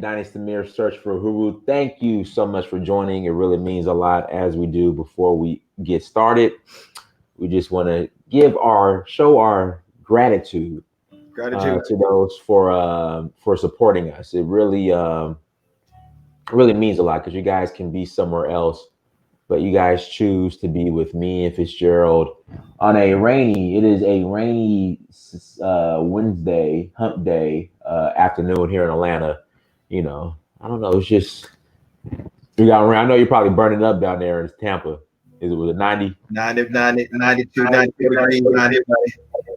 Dynasty Mirror Search for Huru. Thank you so much for joining. It really means a lot as we do before we get started. We just want to show our gratitude Gratitude. to those for supporting us. It really means a lot because you guys can be somewhere else, but you guys choose to be with me and Fitzgerald on a rainy. It is a rainy Wednesday hump day afternoon here in Atlanta. I don't know. It's just we got rain. I know you're probably burning up down there in Tampa. Is it was it 90? 90, 90, 92, 92 degrees. 90.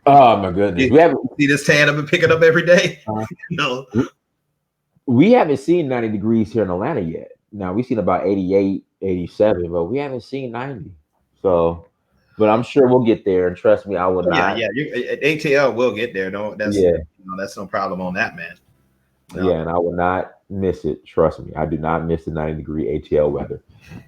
Oh my goodness. You see this tan I've been picking up every day? Uh, No. we haven't seen 90 degrees here in Atlanta yet. Now we've seen about 88, 87, but we haven't seen 90. So, but I'm sure we'll get there. And trust me, I will Oh, yeah, not. yeah. ATL will get there. No, Yeah, that's no problem on that, man. No. yeah, and I will not miss it. Trust me, I do not miss the 90-degree ATL weather.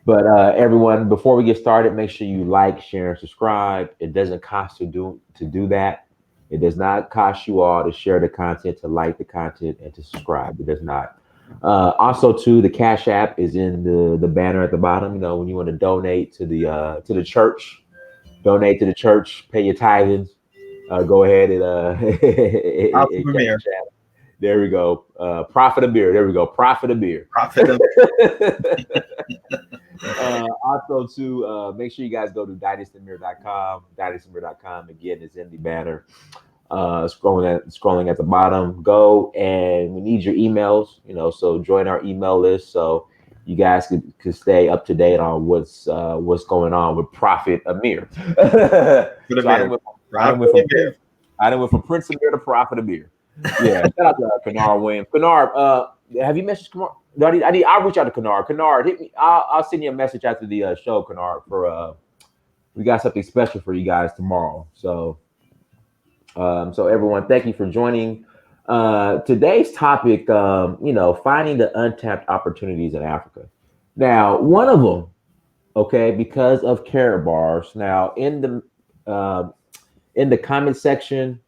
But everyone, before we get started, make sure you like, share, and subscribe. It doesn't cost to do that. It does not cost you all to share the content, to like the content, and to subscribe. It does not. Also, too, the Cash App is in the banner at the bottom. When you want to donate to the church, pay your tithings. Go ahead and Awesome premiere. Cash App. There we go. Profit a beer. There we go. Profit a beer. Profit of Also, too, make sure you guys go to dynastymir.com. Dynastymir.com again is in the banner. Scrolling at the bottom. Go and we need your emails. So join our email list so you guys could stay up to date on what's going on with Prophet Amir. So I done went from Prince Amir to Prophet Amir. Yeah, shout out to Kennard Williams. Kennard, have you messaged Kennard? No, I'll reach out to Kennard. Kennard, hit me. I'll send you a message after the show, Kennard. For we got something special for you guys tomorrow. So everyone, thank you for joining. Today's topic, finding the untapped opportunities in Africa. Now, one of them, okay, because of carrot bars. Now, in the comment section,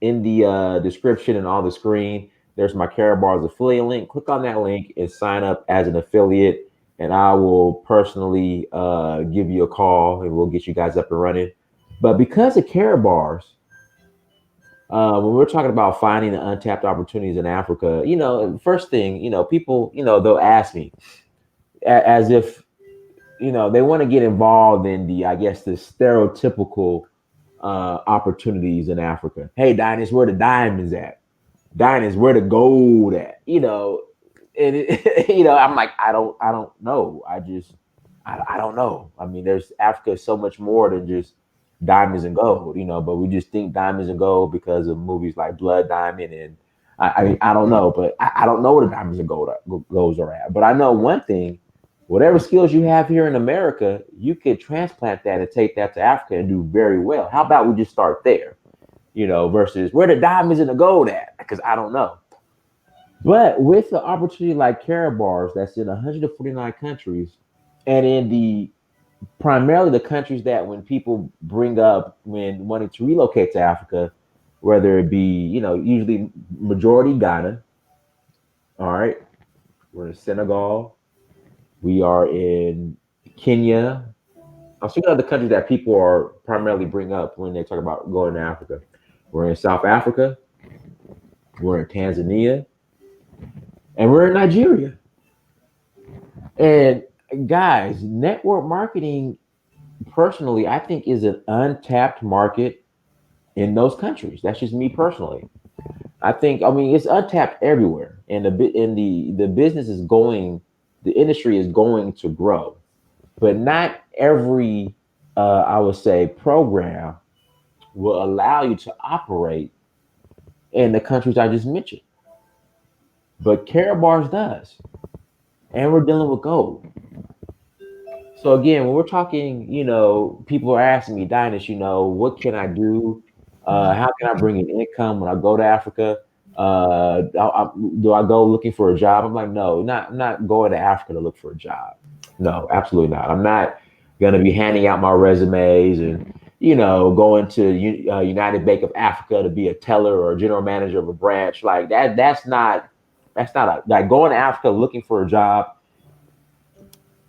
in the description and on the screen, there's my Carrot Bars affiliate link. Click on that link and sign up as an affiliate, and I will personally give you a call and we'll get you guys up and running. But because of Carrot Bars, when we're talking about finding the untapped opportunities in Africa, first thing, people, they'll ask me as if, they want to get involved in I guess, the stereotypical opportunities in Africa. Hey, Dinus, where the diamonds at? Dinus, where the gold at? And I'm like, I don't know. I don't know. I mean, Africa is so much more than just diamonds and gold, but we just think diamonds and gold because of movies like Blood Diamond, and I don't know, but I don't know where the diamonds and golds are at. But I know one thing: whatever skills you have here in America, you could transplant that and take that to Africa and do very well. How about we just start there, versus where the diamonds and the gold at? Because I don't know. But with the opportunity like Carrot Bars, that's in 149 countries, and in primarily the countries that when people bring up when wanting to relocate to Africa, whether it be, usually majority Ghana, all right, we're in Senegal, we are in Kenya. I'm speaking of the countries that people are primarily bring up when they talk about going to Africa. We're in South Africa, we're in Tanzania, and we're in Nigeria. And guys, network marketing, personally, I think is an untapped market in those countries. That's just me personally. I mean, it's untapped everywhere, and the business is going, the industry is going to grow, but not every, I would say, program will allow you to operate in the countries I just mentioned. But Carrot Bars does, and we're dealing with gold. So again, when we're talking, people are asking me, Dinus, what can I do? How can I bring in income when I go to Africa? Do I go looking for a job? I'm like, no, I'm not going to Africa to look for a job. No, absolutely not. I'm not going to be handing out my resumes and, going to United Bank of Africa to be a teller or a general manager of a branch like that. That's not That's not like going to Africa looking for a job.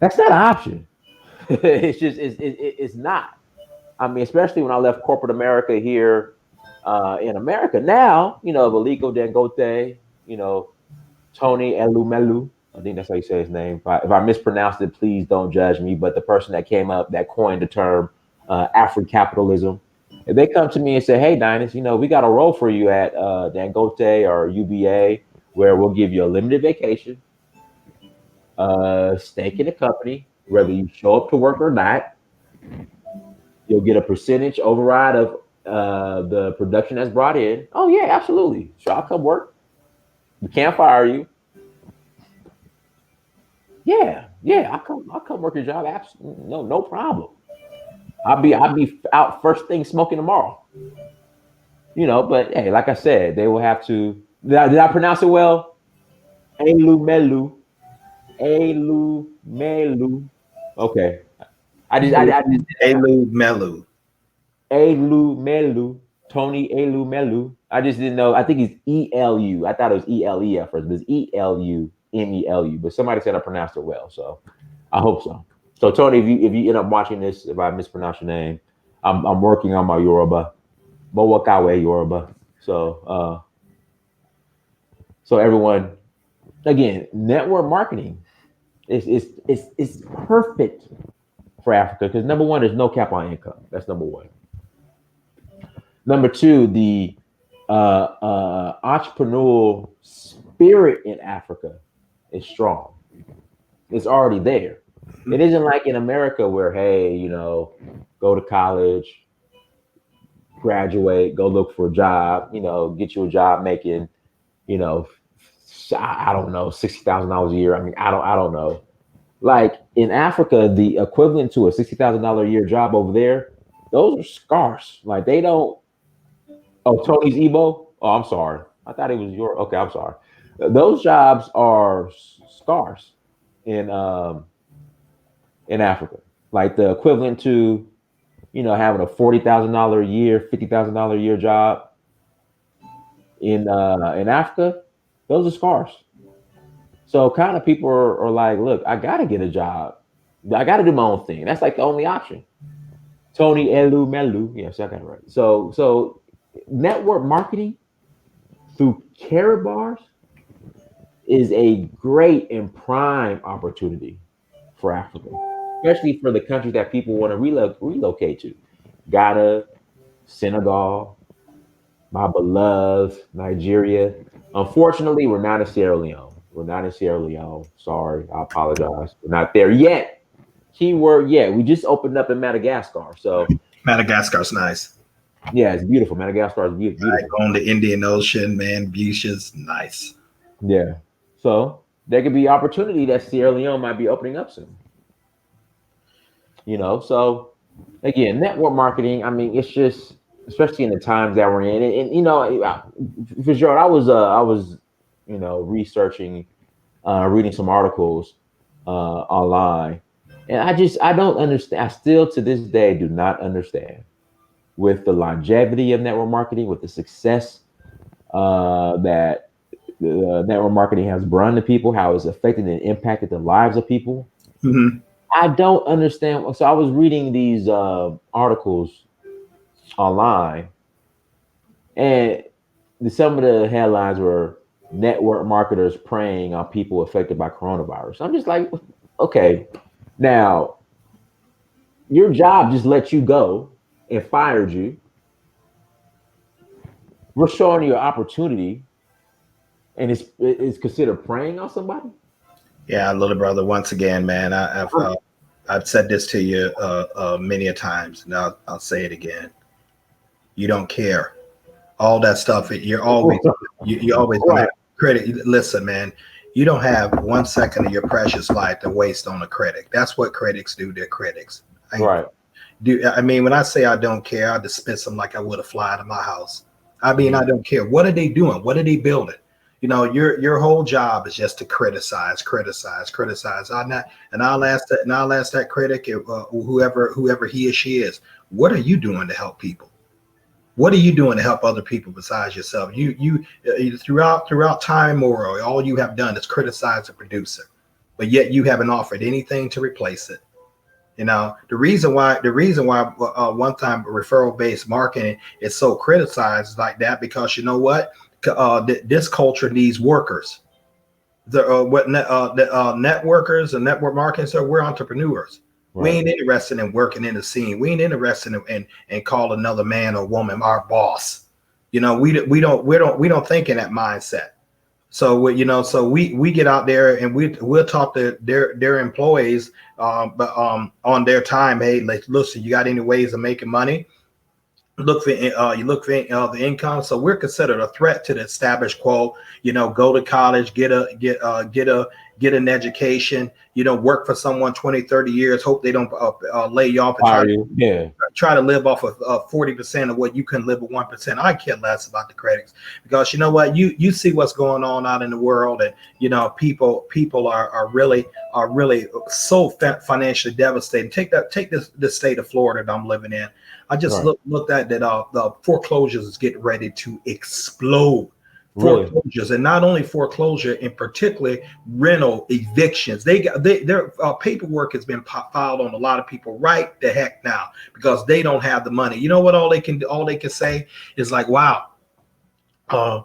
That's not an option. It's not. I mean, especially when I left corporate America here in America. Now, Valiko Dangote, Tony Elumelu. I think that's how you say his name. If I mispronounced it, please don't judge me. But the person that came up, that coined the term Afro capitalism, if they come to me and say, "Hey, Dynas, we got a role for you at Dangote or UBA, where we'll give you a limited vacation, stake in the company, whether you show up to work or not. You'll get a percentage override of the production that's brought in." Oh yeah, absolutely. Sure, I'll come work. We can't fire you. Yeah, I'll come work your job. Absolutely, no problem. I'll be out first thing smoking tomorrow. But hey, like I said, they will have to. Did I pronounce it well? Elumelu. Elumelu. Okay. I just Elumelu. Elumelu. Tony Elumelu. I just didn't know. I think it's ELU. I thought it was ELE at first, but it's ELUMELU. But somebody said I pronounced it well, so I hope so. So Tony, if you end up watching this, if I mispronounce your name, I'm working on my Yoruba, Mowakawe Yoruba. So everyone, again, network marketing is perfect for Africa because number one, there's no cap on income. That's number one. Number two, the entrepreneurial spirit in Africa is strong. It's already there. It isn't like in America where, hey, go to college, graduate, go look for a job, get you a job making, I don't know, $60,000 a year. I mean, I don't know. Like in Africa, the equivalent to a $60,000 a year job over there, those are scarce. Like they don't. Oh, Tony's Ebo. Oh, I'm sorry. I thought it was your. Okay, I'm sorry. Those jobs are scarce in Africa. Like the equivalent to, having a $40,000 a year, $50,000 a year job in Africa. Those are scarce. So kind of people are like, look, I gotta get a job. I gotta do my own thing. That's like the only option. Tony Elumelu. Yes, I got it right. So network marketing through Karatbars is a great and prime opportunity for Africa, especially for the countries that people want to relocate to. Ghana, Senegal, my beloved Nigeria. Unfortunately, we're not in Sierra Leone. Sorry, I apologize. We're not there yet. Keyword yet. We just opened up in Madagascar. So Madagascar's nice. Yeah, it's beautiful. Madagascar is beautiful. Like on the Indian Ocean, man, beaches, nice. Yeah. So there could be opportunity that Sierra Leone might be opening up soon. So again, network marketing. I mean, it's just, especially in the times that we're in, and Fitzgerald, I was researching, reading some articles online, and I don't understand. I still to this day do not understand with the longevity of network marketing, with the success that network marketing has brought to people, how it's affected and impacted the lives of people. Mm-hmm. I don't understand. So I was reading these articles online, and some of the headlines were network marketers preying on people affected by coronavirus. I'm just like, okay, now your job just let you go and fired you. We're showing you an opportunity, and it's considered preying on somebody. Yeah, little brother. Once again, man, I've said this to you many a times, and I'll say it again. You don't care. All that stuff. You're always you always gonna have credit. Listen, man. You don't have 1 second of your precious life to waste on a critic. That's what critics do. They're critics. Right. I mean, when I say I don't care, I dismiss them like I would a fly to my house. I mean, I don't care. What are they doing? What are they building? Your whole job is just to criticize. I'll ask that critic, whoever he or she is, what are you doing to help people? What are you doing to help other people besides yourself? Throughout time immemorial, all you have done is criticize the producer, but yet you haven't offered anything to replace it. You know, the reason why one time referral based marketing is so criticized like that, because you know what, this culture needs workers. The networkers and network marketing, so we're entrepreneurs. We Right. ain't interested in working in the scene. We ain't interested in call another man or woman our boss. You know, we don't think in that mindset. So we get out there and we'll talk to their employees, but on their time. Hey, like, listen, you got any ways of making money? You look for the income. So we're considered a threat to the established quo. You know, go to college, get an education, work for someone 20, 30 years, hope they don't lay you off, and Fire you. Yeah. try to live off of 40% of what you can live with 1%. I care less about the critics, because you know what, you see what's going on out in the world, and people are really so financially devastated. Take this state of Florida that I'm living in. I just Right. looked at that. The foreclosures is getting ready to explode. Really. Foreclosures, and not only foreclosure, in particular rental evictions. Their paperwork has been filed on a lot of people right the heck now, because they don't have the money. You know what? All they can say is like, wow. I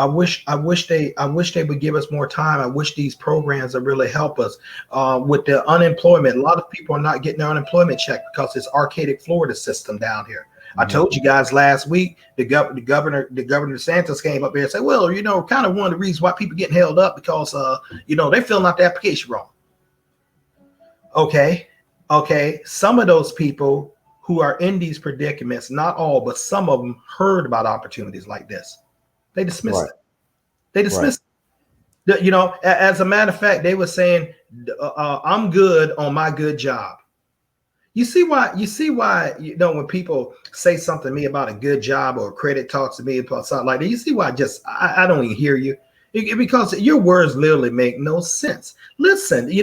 wish they would give us more time. I wish these programs would really help us with the unemployment. A lot of people are not getting their unemployment check because it's archaic Florida system down here. I told you guys last week, the governor DeSantis came up here and said, well, kind of one of the reasons why people getting held up, because they're filling out the application wrong. Okay. Some of those people who are in these predicaments, not all, but some of them, heard about opportunities like this. They dismissed it. They dismissed it. As a matter of fact, they were saying, I'm good on my good job. You see why, when people say something to me about a good job, or credit talks to me about something like that, you see why I don't even hear you, because your words literally make no sense. Listen, if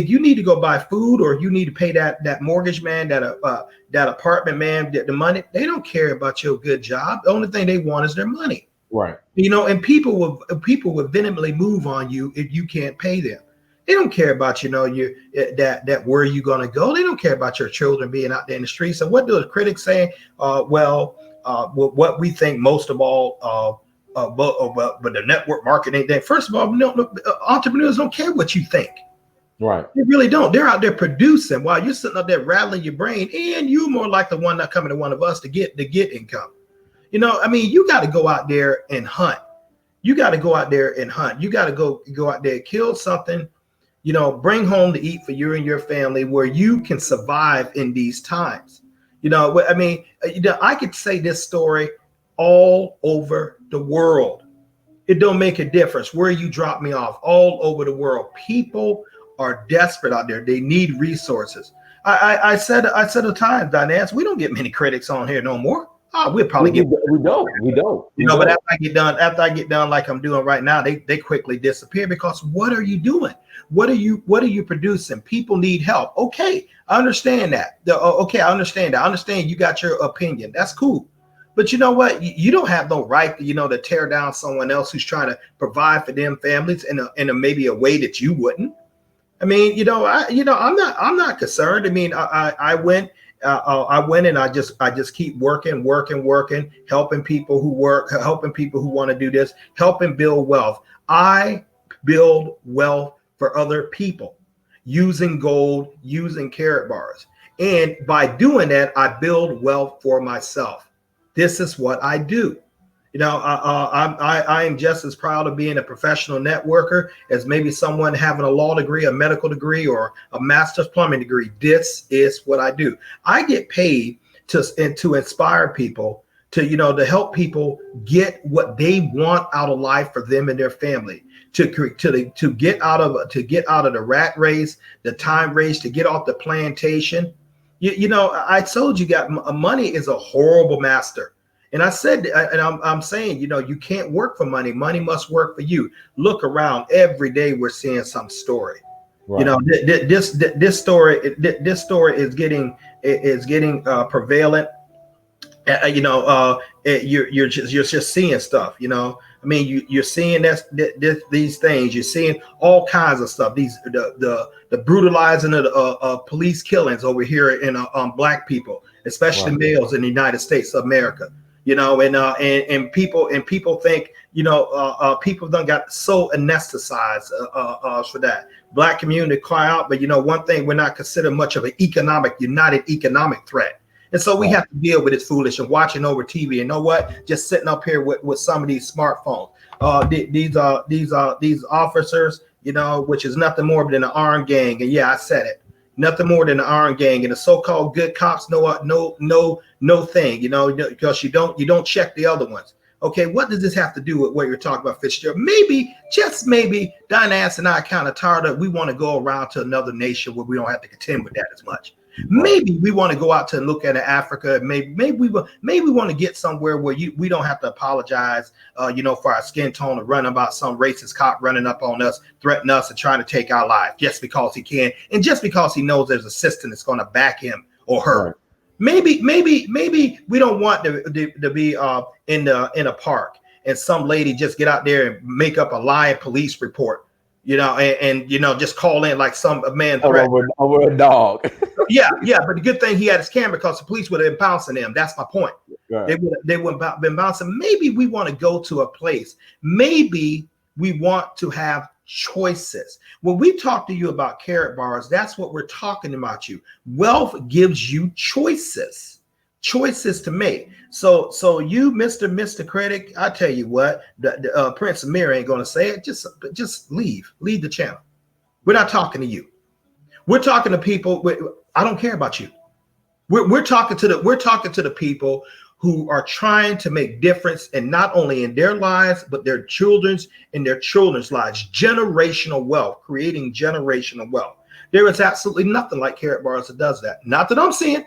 you need to go buy food, or you need to pay that mortgage man, that apartment man, the money, they don't care about your good job. The only thing they want is their money. Right. And people will vehemently move on you if you can't pay them. They don't care about that where you going to go. They don't care about your children being out there in the streets. So what do the critics say? What we think most of all. But the network marketing thing. First of all, entrepreneurs don't care what you think. Right. They really don't. They're out there producing while you're sitting up there rattling your brain, and you more like the one not coming to one of us to get income. You got to go out there and hunt. You got to go out there and hunt. You got to go out there, kill something, bring home to eat for you and your family, where you can survive in these times. I could say this story all over the world. It don't make a difference where you drop me off. All over the world, people are desperate out there. They need resources. I said at times, Diane, we don't get many critics on here no more. We'll probably we don't. But after I get done like I'm doing right now, they quickly disappear, because what are you doing? What are you producing? People need help. Okay, I understand that. I understand that. I understand you got your opinion. That's cool. But you know what? You don't have no right to tear down someone else who's trying to provide for them families in a maybe a way that you wouldn't. I'm not concerned. I went and I just keep working, helping people who work, helping people who want to do this, helping build wealth. I build wealth for other people using gold, using carrot bars. And by doing that, I build wealth for myself. This is what I do. I am just as proud of being a professional networker as maybe someone having a law degree, a medical degree, or a master's plumbing degree. This is what I do. I get paid to inspire people, to help people get what they want out of life for them and their family, to get out of the rat race, the time race, to get off the plantation. I told you, money is a horrible master. And I said, and I'm saying, you can't work for money. Money must work for you. Look around every day. We're seeing some story. You Right. know, this story is getting prevalent. You know, you're just seeing stuff. You know, I mean, you're seeing these things. You're seeing all kinds of stuff. These the brutalizing of police killings over here in black people, especially Right. males in the United States of America. You know, and people think, you know, people done got so anesthetized for that. Black community cry out, but you know, one thing, we're not considered much of an united economic threat. And so we Right. have to deal with this foolish and watching over TV. And you know what? Just sitting up here with some of these smartphones. These officers, you know, which is nothing more than an armed gang. And yeah, I said it. Nothing more than an armed gang. And the so-called good cops no thing, you know, because you don't check the other ones. Okay, what does this have to do with what you're talking about, Fitzgerald? Maybe, just maybe, Dynass and I are kind of tired of. We want to go around to another nation where we don't have to contend with that as much. Maybe we want to go out to look at Africa. Maybe we want to get somewhere where we don't have to apologize, you know, for our skin tone or run about some racist cop running up on us, threatening us, and trying to take our life just because he can, and just because he knows there's a system that's going to back him or her. Right. Maybe we don't want to be in a park and some lady just get out there and make up a lying police report, you know, and you know, just call in like some man threat. Over a dog. Yeah, but the good thing he had his camera, because the police would have been bouncing him. That's my point. Right. They would have been bouncing. Maybe we want to go to a place. Maybe we want to have choices. When we talk to you about carrot bars, that's what we're talking about. You wealth gives you choices to make. So you, Mr. Critic, I tell you what, the Prince Amir ain't going to say it. Just leave the channel. We're not talking to you. We're talking to people. I don't care about you. We're talking to the people who are trying to make difference, and not only in their lives, but their children's and their children's lives. Generational wealth, creating generational wealth. There is absolutely nothing like carrot bars that does that. Not that I'm seeing.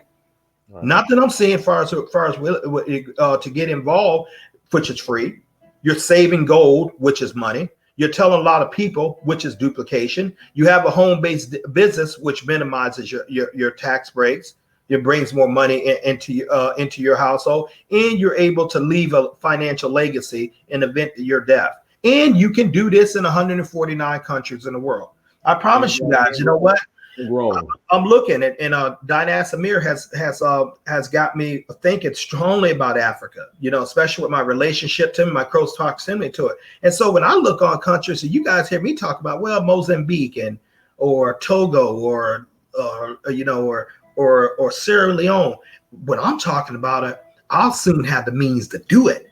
Right. Not that I'm seeing. Far as to get involved, which is free. You're saving gold, which is money. You're telling a lot of people, which is duplication. You have a home-based business, which minimizes your tax breaks. It brings more money into your household, and you're able to leave a financial legacy in the event of your death. And you can do this in 149 countries in the world. I promise you guys. You know what? I'm looking at, and Dynass Amir has got me thinking strongly about Africa, you know, especially with my relationship to him, my close proximity to it. And so when I look on countries, and you guys hear me talk about, well, Mozambique or Togo or Sierra Leone, when I'm talking about it, I'll soon have the means to do it.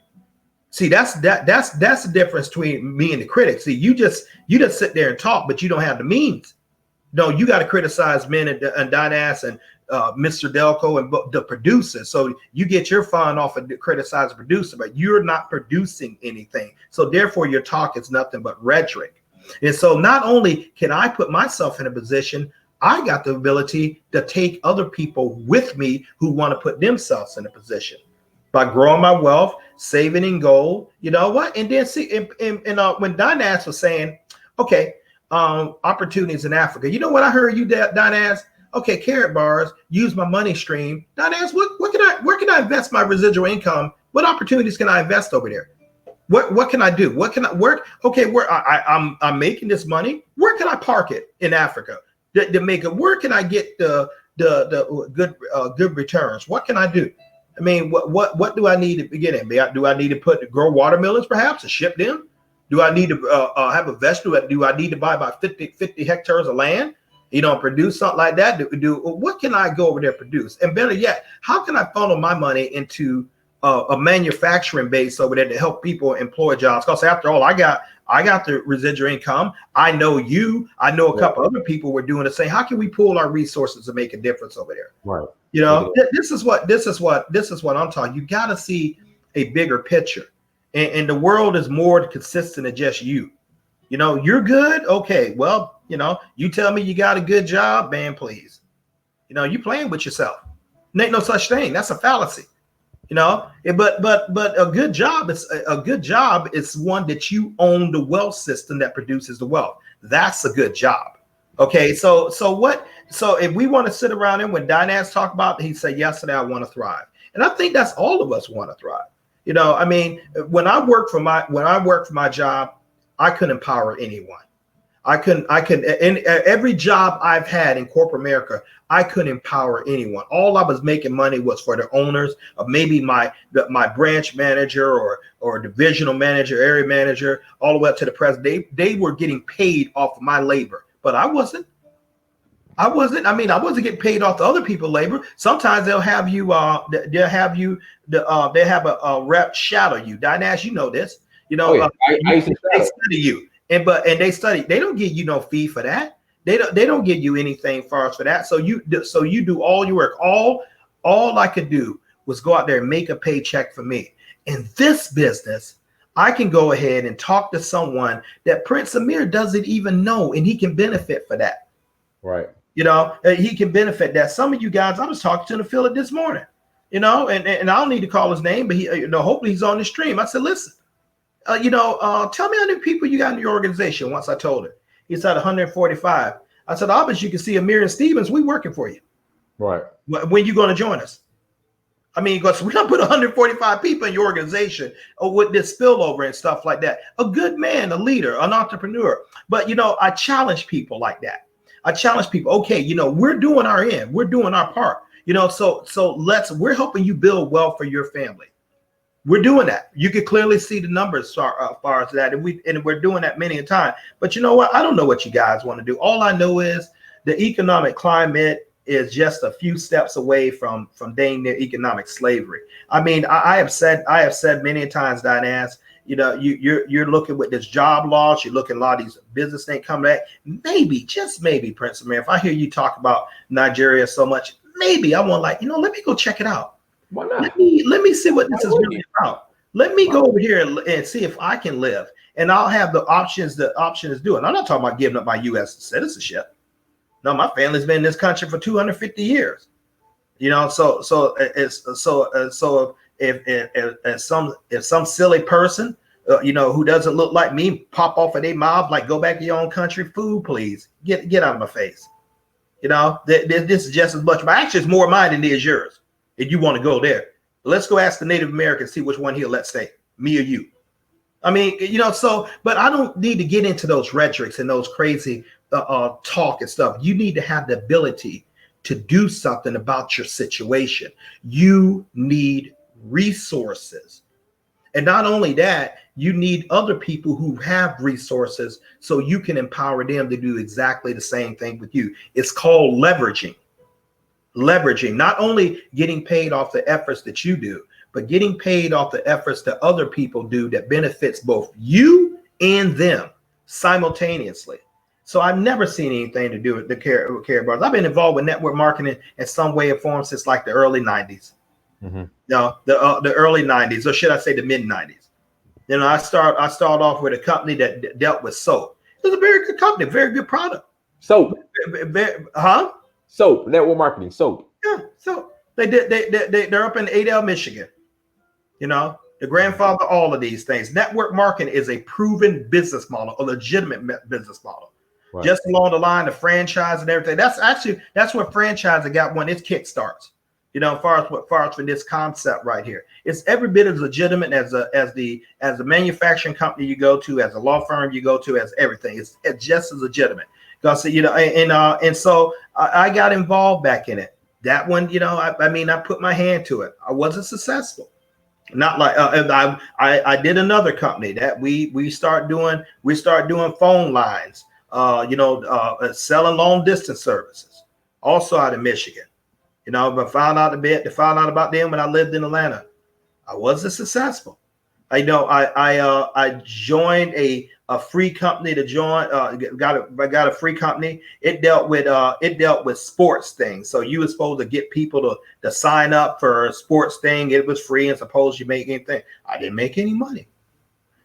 See, that's the difference between me and the critics. See, you just sit there and talk, but you don't have the means. No, you got to criticize men and Dynass and Mr. Delco and the producers. So you get your fun off of criticize the producer, but you're not producing anything. So therefore, your talk is nothing but rhetoric. And so not only can I put myself in a position, I got the ability to take other people with me who want to put themselves in a position by growing my wealth, saving in gold. You know what? And then see, and when Dynass was saying, okay, opportunities in Africa. You know what I heard you, Dynass? Okay, carrot bars, use my money stream. Dynass, where can I invest my residual income? What opportunities can I invest over there? What can I do? What can I work? Okay, where I'm making this money, where can I park it in Africa to make it? Where can I get the good returns? What can I do? I mean, what do I need to begin in? Do I need to grow watermelons perhaps and ship them? Do I need to have a vegetable? Do I need to buy about 50 hectares of land? You know, produce something like that? What can I go over there produce? And better yet, how can I funnel my money into a manufacturing base over there to help people employ jobs? Because after all, I got the residual income. I know you. I know a couple other people were doing the same. How can we pool our resources to make a difference over there? Right. You know, this is what I'm talking. You got to see a bigger picture. And the world is more consistent than just you. You know, you're good. Okay, well, you know, you tell me you got a good job, man, please. You know, you playing with yourself. There ain't no such thing. That's a fallacy. You know, but a good job is one that you own the wealth system that produces the wealth. That's a good job. Okay, so what? So if we want to sit around and when Dynas talked about, he said yesterday, I want to thrive, and I think that's all of us want to thrive. I mean, when I worked for my job, I couldn't empower anyone. I couldn't in every job I've had in corporate America, I couldn't empower anyone. All I was making money was for the owners, of maybe my branch manager or divisional manager, area manager, all the way up to the president. They were getting paid off of my labor, but I wasn't. I mean, I wasn't getting paid off the other people's labor. Sometimes they'll have you they have a rep shadow you. Dynash, you know this. Oh yeah, I used to They shadow. study you. And they study. They don't give you no fee for that. They don't give you anything for us for that. So you do all your work. All I could do was go out there and make a paycheck for me. In this business, I can go ahead and talk to someone that Prince Amir doesn't even know, and he can benefit for that. Right. He can benefit that. Some of you guys, I was talking to the affiliate this morning, and I don't need to call his name, but he, hopefully he's on the stream. I said, listen, tell me how many people you got in your organization. Once I told him, he said 145. I said, obviously you can see Amir and Stevens, we working for you. Right. When you going to join us? I mean, because we don't put 145 people in your organization with this spillover and stuff like that. A good man, a leader, an entrepreneur. But, I challenge people like that. I challenge people. Okay, we're doing our end. We're doing our part. So we're helping you build wealth for your family. We're doing that. You can clearly see the numbers as far as that, and we're doing that many a time. But you know what? I don't know what you guys want to do. All I know is the economic climate is just a few steps away from dang near economic slavery. I mean, I have said many times, Dynas, you're looking with this job loss. You're looking at a lot of these business things coming back. Maybe, just maybe, Prince Amir, if I hear you talk about Nigeria so much, maybe I want let me go check it out. Why not? Let me see what this is really about. Let me go over here and see if I can live, and I'll have the options. The option is doing. I'm not talking about giving up my U.S. citizenship. No, my family's been in this country for 250 years. So if some silly person, who doesn't look like me, pop off of their mouth like, go back to your own country, food, please get out of my face. This is just as much. But actually, it's more mine than it is yours. If you want to go there, let's go ask the Native American, see which one he'll let stay, me or you. I mean, but I don't need to get into those rhetorics and those crazy talk and stuff. You need to have the ability to do something about your situation. You need resources. And not only that, you need other people who have resources so you can empower them to do exactly the same thing with you. It's called leveraging. Leveraging, not only getting paid off the efforts that you do, but getting paid off the efforts that other people do that benefits both you and them simultaneously. So I've never seen anything to do with the Care Bars. I've been involved with network marketing in some way or form since like the early 90s. Mm-hmm. No, the early 90s, or should I say the mid 90s. I started off with a company that dealt with soap. It was a very good company, very good product. Soap. Soap, network marketing, soap. Yeah, so they're up in Adel, Michigan. The grandfather, all of these things. Network marketing is a proven business model, a legitimate business model. Right. Just along the line of franchise and everything. That's what franchising got when it kickstarts. As far as for this concept right here, it's every bit as legitimate as the manufacturing company you go to, as a law firm you go to, as everything. It's just as legitimate. And so I got involved back in it. That one, I put my hand to it. I wasn't successful. Not like I did another company that we start doing phone lines, selling long distance services, also out of Michigan. But found out about them when I lived in Atlanta. I wasn't successful. I joined a free company to join. I got a free company. It dealt with sports things. So you were supposed to get people to sign up for a sports thing. It was free, and suppose you make anything. I didn't make any money.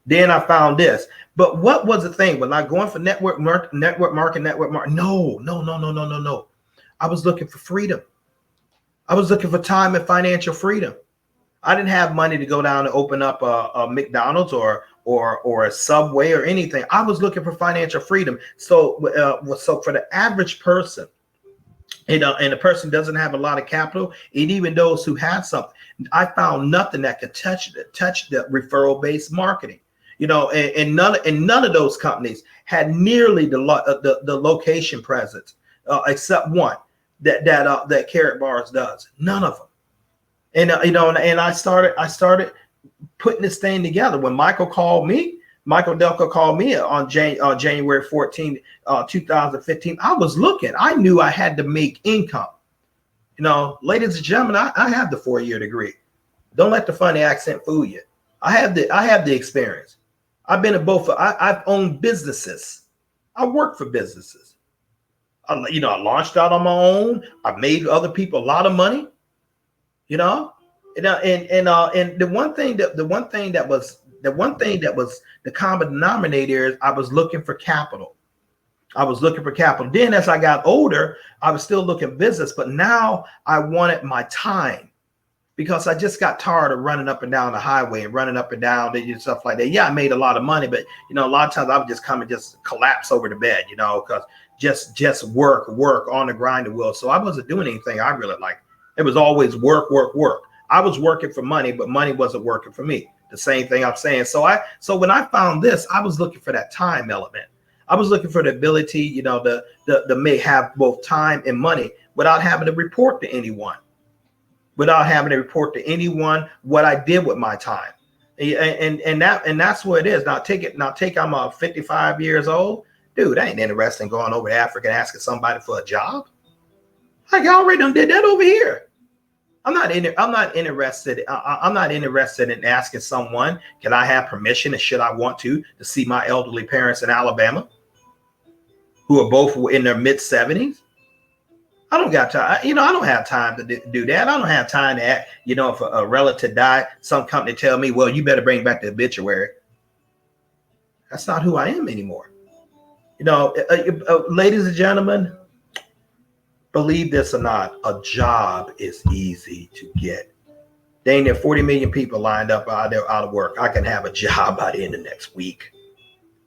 Then I found this. But what was the thing? Was I going for network marketing? No. I was looking for freedom. I was looking for time and financial freedom. I didn't have money to go down and open up a McDonald's or or a Subway or anything. I was looking for financial freedom. So so for the average person, and the person doesn't have a lot of capital, and even those who have something, I found nothing that could touch the referral based marketing. And none of those companies had nearly the location presence, except one that Carrot Bars does. None of them. And and I started putting this thing together. When Michael Delco called me on January 14th, 2015. I was looking. I knew I had to make income. Ladies and gentlemen, I have the 4-year degree. Don't let the funny accent fool you. I have the experience. I've been in both. I've owned businesses. I work for businesses. I launched out on my own. I made other people a lot of money. And the one thing that was the common denominator is I was looking for capital. Then as I got older, I was still looking business, but now I wanted my time, because I just got tired of running up and down the highway and running up and down and stuff like that. Yeah, I made a lot of money, but a lot of times I would just come and just collapse over the bed, because just work on the grinding wheel. So I wasn't doing anything I really liked. It was always work. I was working for money, but money wasn't working for me. The same thing I'm saying. So when I found this, I was looking for that time element. I was looking for the ability, to may have both time and money without having to report to anyone. What I did with my time. And that's what it is. Now I'm 55 years old. Dude, I ain't interested in going over to Africa and asking somebody for a job. I already done did that over here. I'm not interested in asking someone, can I have permission, and should I want to see my elderly parents in Alabama, who are both in their mid 70s. I don't got time. I don't have time to do that. I don't have time to act. If a relative died, some company tell me, well, you better bring back the obituary. That's not who I am anymore. Ladies and gentlemen, believe this or not, a job is easy to get. Dang, there are 40 million people lined up out of work. I can have a job by the end of next week.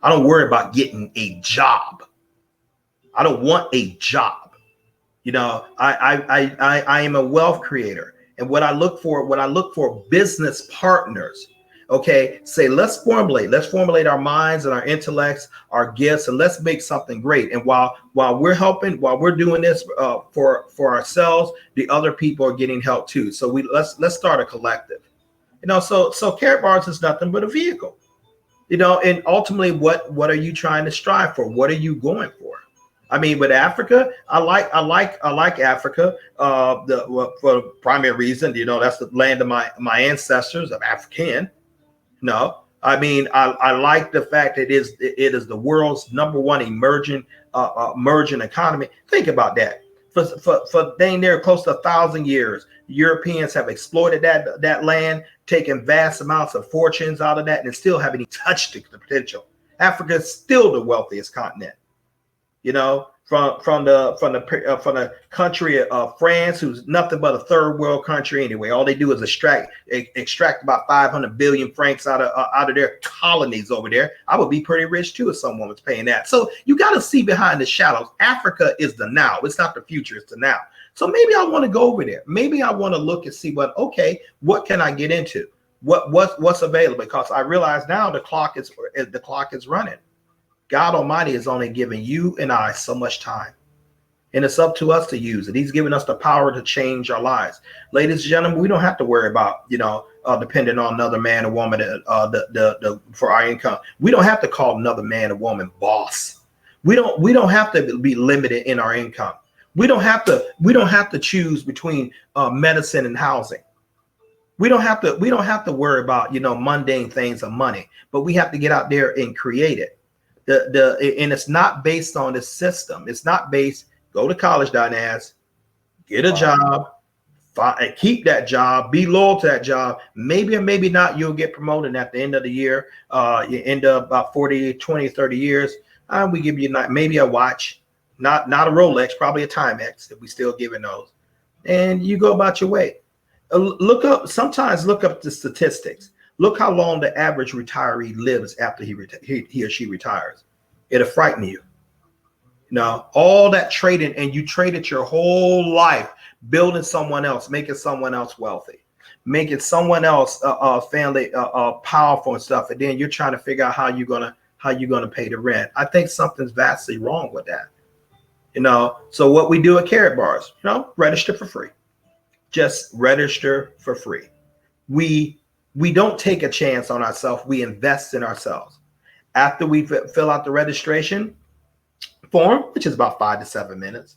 I don't worry about getting a job. I don't want a job. I am a wealth creator. And what I look for business partners. Okay, say let's formulate our minds and our intellects, our gifts, and let's make something great. And while we're doing this for ourselves, the other people are getting help too. So let's start a collective. So Carrot Bars is nothing but a vehicle. And ultimately, what are you trying to strive for? What are you going for? I mean, with Africa, I like Africa. For the primary reason, that's the land of my ancestors of African. No, I mean, I like the fact that it is the world's #1 emerging economy. Think about that. For dang near close to 1,000 years, Europeans have exploited that land, taken vast amounts of fortunes out of that, and still haven't even touched the potential. Africa is still the wealthiest continent. From the country of France, who's nothing but a third world country anyway. All they do is extract about 500 billion francs out of their colonies over there. I would be pretty rich too if someone was paying that. So you got to see behind the shadows. Africa is the now. It's not the future. It's the now. So maybe I want to go over there. Maybe I want to look and see what can I get into? What's available? Because I realize now the clock is running. God Almighty is only giving you and I so much time, and it's up to us to use it. He's given us the power to change our lives. Ladies and gentlemen, we don't have to worry about, depending on another man or woman for our income. We don't have to call another man or woman boss. We don't have to be limited in our income. We don't have to choose between medicine and housing. We don't have to worry about, mundane things of money, but we have to get out there and create it. And it's not based on the system. It's not based, go to college, Dinaz, get a job, keep that job, be loyal to that job. Maybe or maybe not, you'll get promoted at the end of the year. You end up about 40, 20, 30 years. We give you maybe a watch, not a Rolex, probably a Timex, if we still giving those. And you go about your way. Look up the statistics. Look how long the average retiree lives after he or she retires. It'll frighten you. Now, all that trading, and you traded your whole life building someone else, making someone else wealthy, making someone else family powerful and stuff, and then you're trying to figure out how you're gonna pay the rent. I think something's vastly wrong with that. So what we do at Carrot Bars, register for free. Just register for free. We don't take a chance on ourselves. We invest in ourselves. After we fill out the registration form, which is about 5 to 7 minutes,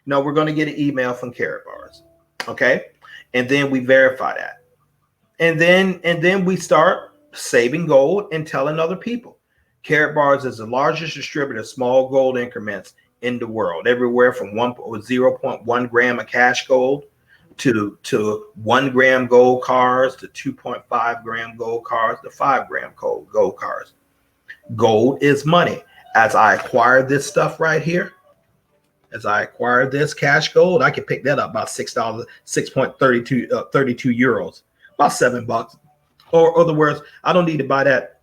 we're going to get an email from Carrot Bars. Okay. And then we verify that. And then we start saving gold and telling other people. Carrot Bars is the largest distributor of small gold increments in the world, everywhere from 0.1 gram of cash gold to 1 gram gold cars, to 2.5 gram gold cars, to 5 gram gold cars. Gold is money. As I acquire this stuff right here, as I acquire this cash gold, I can pick that up about $6, 6.32 32 euros, about $7. Or other words, I don't need to buy that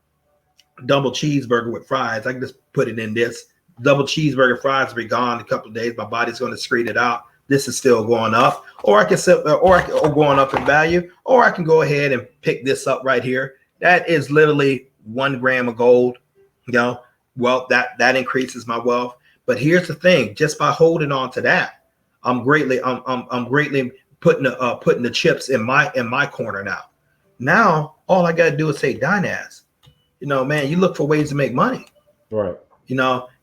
double cheeseburger with fries. I can just put it in this. Double cheeseburger fries will be gone in a couple of days. My body's going to screen it out. This is still going up, or I can going up in value, or I can go ahead and pick this up right here. That is literally 1 gram of gold. Well, that increases my wealth. But here's the thing: just by holding on to that, I'm greatly putting the chips in my corner now. Now all I got to do is say, Dynas, man, you look for ways to make money. Right.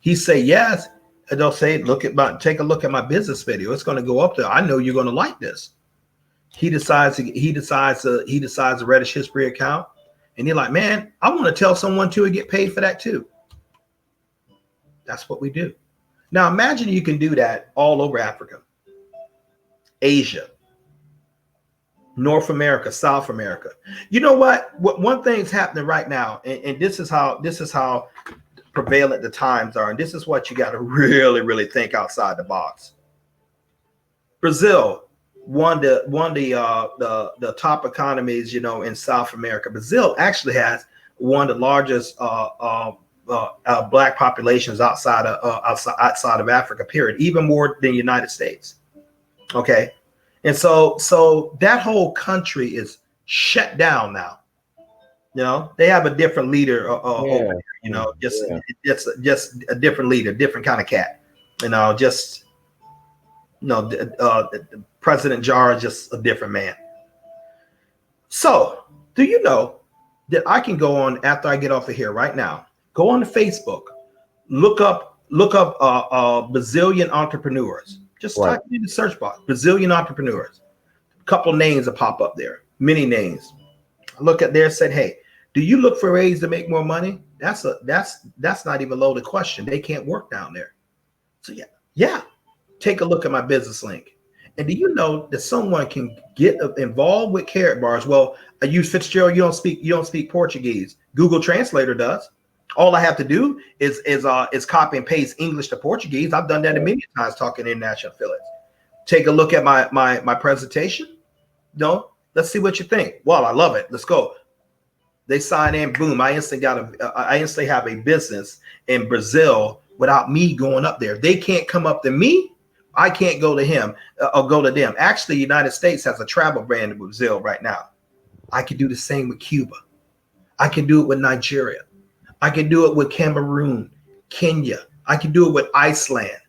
He say yes. And they'll say, take a look at my business video. It's going to go up there. I know you're going to like this. He decides to Reddish history account. And you're like, man, I want to tell someone too and get paid for that too. That's what we do. Now imagine you can do that all over Africa, Asia, North America, South America. You know what? One thing's happening right now, and this is how prevalent the times are, and this is what you got to really, really think outside the box. Brazil, one of the top economies, in South America. Brazil actually has one of the largest black populations outside of Africa. Period, even more than the United States. Okay, and so that whole country is shut down now. They have a different leader over there, just a different leader, different kind of cat. President Jar is just a different man. So, do you know that I can go on after I get off of here right now? Go on to Facebook, look up Brazilian entrepreneurs. Just type in the search box, Brazilian entrepreneurs. A couple names will pop up there, many names. Look at there, said, hey, do you look for ways to make more money? That's not even a loaded question. They can't work down there. So yeah. Take a look at my business link. And do you know that someone can get involved with Carrot Bars? Well, you Fitzgerald, you don't speak Portuguese. Google Translator does. All I have to do is copy and paste English to Portuguese. I've done that many times talking to international affiliates. Take a look at my presentation. Let's see what you think. Well, I love it. Let's go. They sign in, boom. I instantly have a business in Brazil without me going up there. They can't come up to me. I can't go to him or go to them. Actually, the United States has a travel brand in Brazil right now. I can do the same with Cuba. I can do it with Nigeria. I can do it with Cameroon, Kenya. I can do it with Iceland.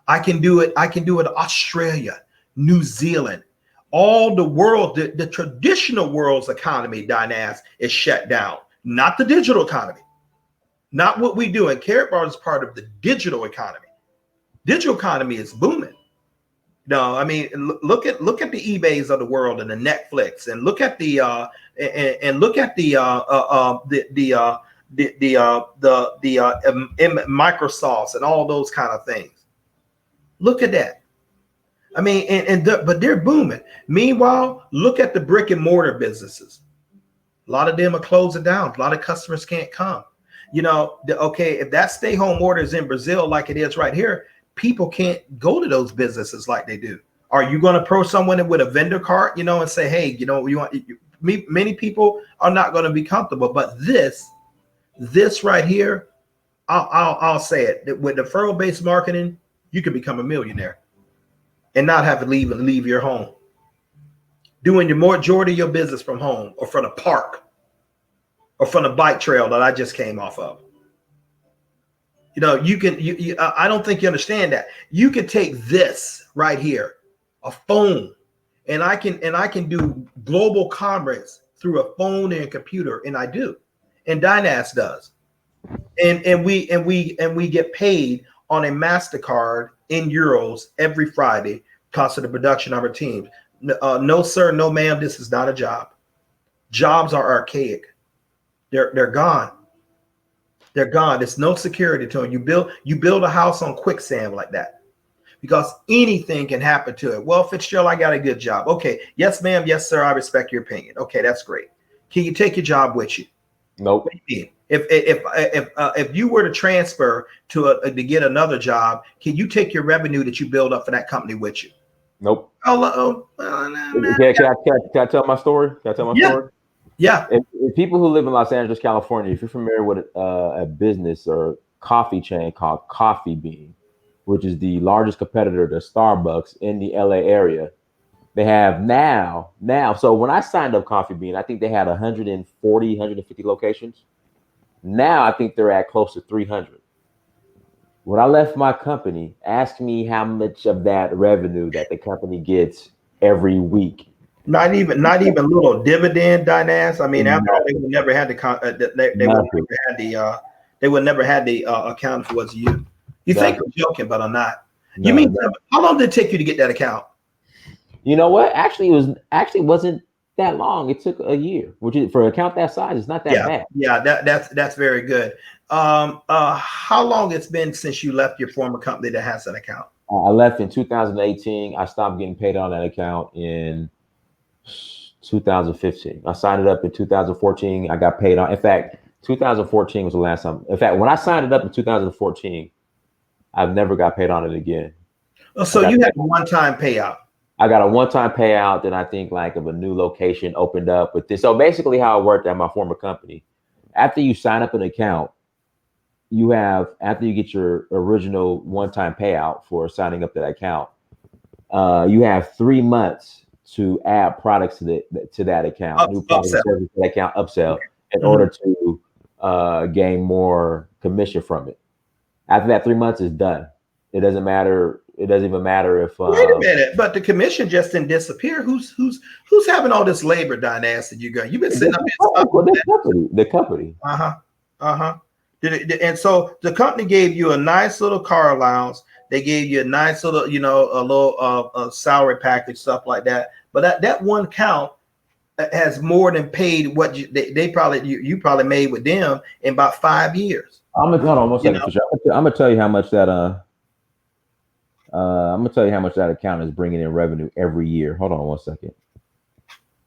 I can do it Australia, New Zealand. All the world, the traditional world's economy, Dynas, is shut down. Not the digital economy. Not what we do. And Carrot Bar is part of the digital economy. Digital economy is booming. No, I mean, look at the eBays of the world and the Netflix, and look at the Microsofts and all those kind of things. Look at that. I mean, but they're booming. Meanwhile, look at the brick and mortar businesses. A lot of them are closing down. A lot of customers can't come. If that stay home order is in Brazil like it is right here, people can't go to those businesses like they do. Are you going to approach someone with a vendor cart, and say, hey, many people are not going to be comfortable. But this right here, I'll say it. That with referral-based marketing, you can become a millionaire and not have to leave your home. Doing the majority of your business from home or from the park or from the bike trail that I just came off of. You know, I don't think you understand that. You can take this right here, a phone, and I can do global commerce through a phone and a computer, and I do, and Dynas does, and we get paid on a MasterCard in euros every Friday because of the production of our teams. No sir, no ma'am, this is not a job. Jobs are archaic. They're gone. They're gone. There's no security to them. You build a house on quicksand like that because anything can happen to it. Well, Fitzgerald, I got a good job. Okay. Yes, ma'am. Yes, sir. I respect your opinion. Okay, that's great. Can you take your job with you? Nope. If you were to transfer to get another job, can you take your revenue that you build up for that company with you? Nope. Oh, Can I tell my story? Can I tell my story? Yeah. If people who live in Los Angeles, California, if you're familiar with a business or coffee chain called Coffee Bean, which is the largest competitor to Starbucks in the LA area, they have now. So when I signed up Coffee Bean, I think they had 140, 150 locations. Now I think they're at close to 300. When I left my company, ask me how much of that revenue that the company gets every week. Not even little dividend Dynas. I mean, after all, they would never had the account for what's you. You think I'm joking, but I'm not. You mean how long did it take you to get that account? You know what? Actually, wasn't that long. It took a year, which is, for an account that size, it's not that bad. Yeah, that's very good. How long it's been since you left your former company that has that account? I left in 2018. I stopped getting paid on that account in 2015. I signed it up in 2014. I got paid on. In fact, 2014 was the last time. In fact, when I signed it up in 2014, I've never got paid on it again. So you had a one-time payout. I got a one-time payout. Then I think like of a new location opened up with this. So basically, how it worked at my former company, after you sign up an account, after you get your original one-time payout for signing up that account, you have 3 months to add products to that account, new products and services to that account, upsell, in order to gain more commission from it. After that 3 months is done. It doesn't matter. It doesn't even matter if. Wait a minute, but the commission just didn't disappear. Who's having all this labor dynasty you got? You've been sitting up here. The company. And so the company gave you a nice little car allowance. They gave you a nice little, a little salary package, stuff like that. But that one count has more than paid what you probably made with them in about 5 years. Hold on 1 second. I'm gonna tell you how much that account is bringing in revenue every year. Hold on 1 second.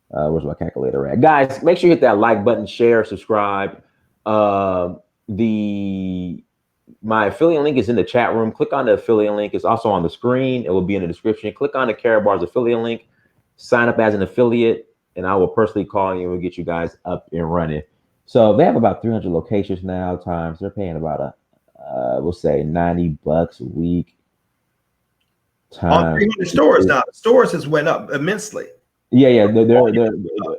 Where's my calculator at? Guys, make sure you hit that like button, share, subscribe. My affiliate link is in the chat room. Click on the affiliate link. It's also on the screen. It will be in the description. Click on the Karatbars affiliate link. Sign up as an affiliate, and I will personally call you and we'll get you guys up and running. So they have about 300 locations now. Times they're paying about we'll say $90 a week. On 300 stores now. The stores has went up immensely. Yeah. Cintas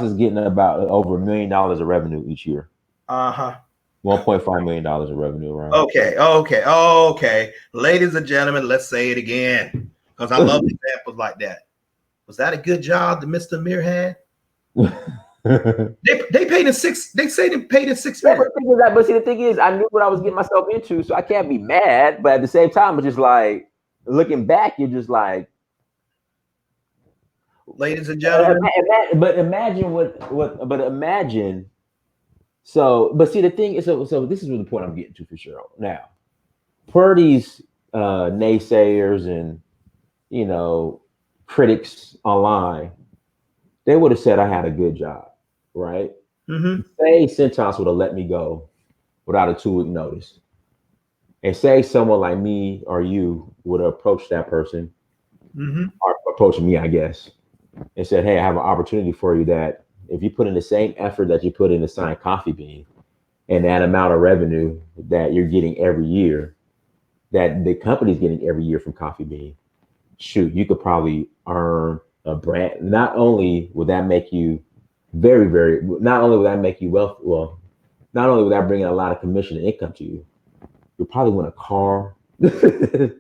is getting about over $1 million of revenue each year. $1.5 million of revenue around. Okay. Ladies and gentlemen, let's say it again, because I love examples like that. Was that a good job that Mr. Amir had? They paid in six. They say they paid in 6 minutes. But see, the thing is, I knew what I was getting myself into, so I can't be mad. But at the same time, it's just like looking back, you're just like, ladies and gentlemen. But imagine imagine. So, but see, the thing is, so this is the point I'm getting to for sure. Now, per these naysayers and critics online, they would have said I had a good job, right? Say Cintas would have let me go without a 2-week notice, and say someone like me or you would have approached that person, or approached me, I guess, and said, "Hey, I have an opportunity for you that if you put in the same effort that you put in to sign Coffee Bean and that amount of revenue that you're getting every year, that the company's getting every year from Coffee Bean, shoot, you could probably earn a brand. Not only would that make you not only would that make you wealth, well, not only would that bring in a lot of commission and income to you, you'll probably win a car, a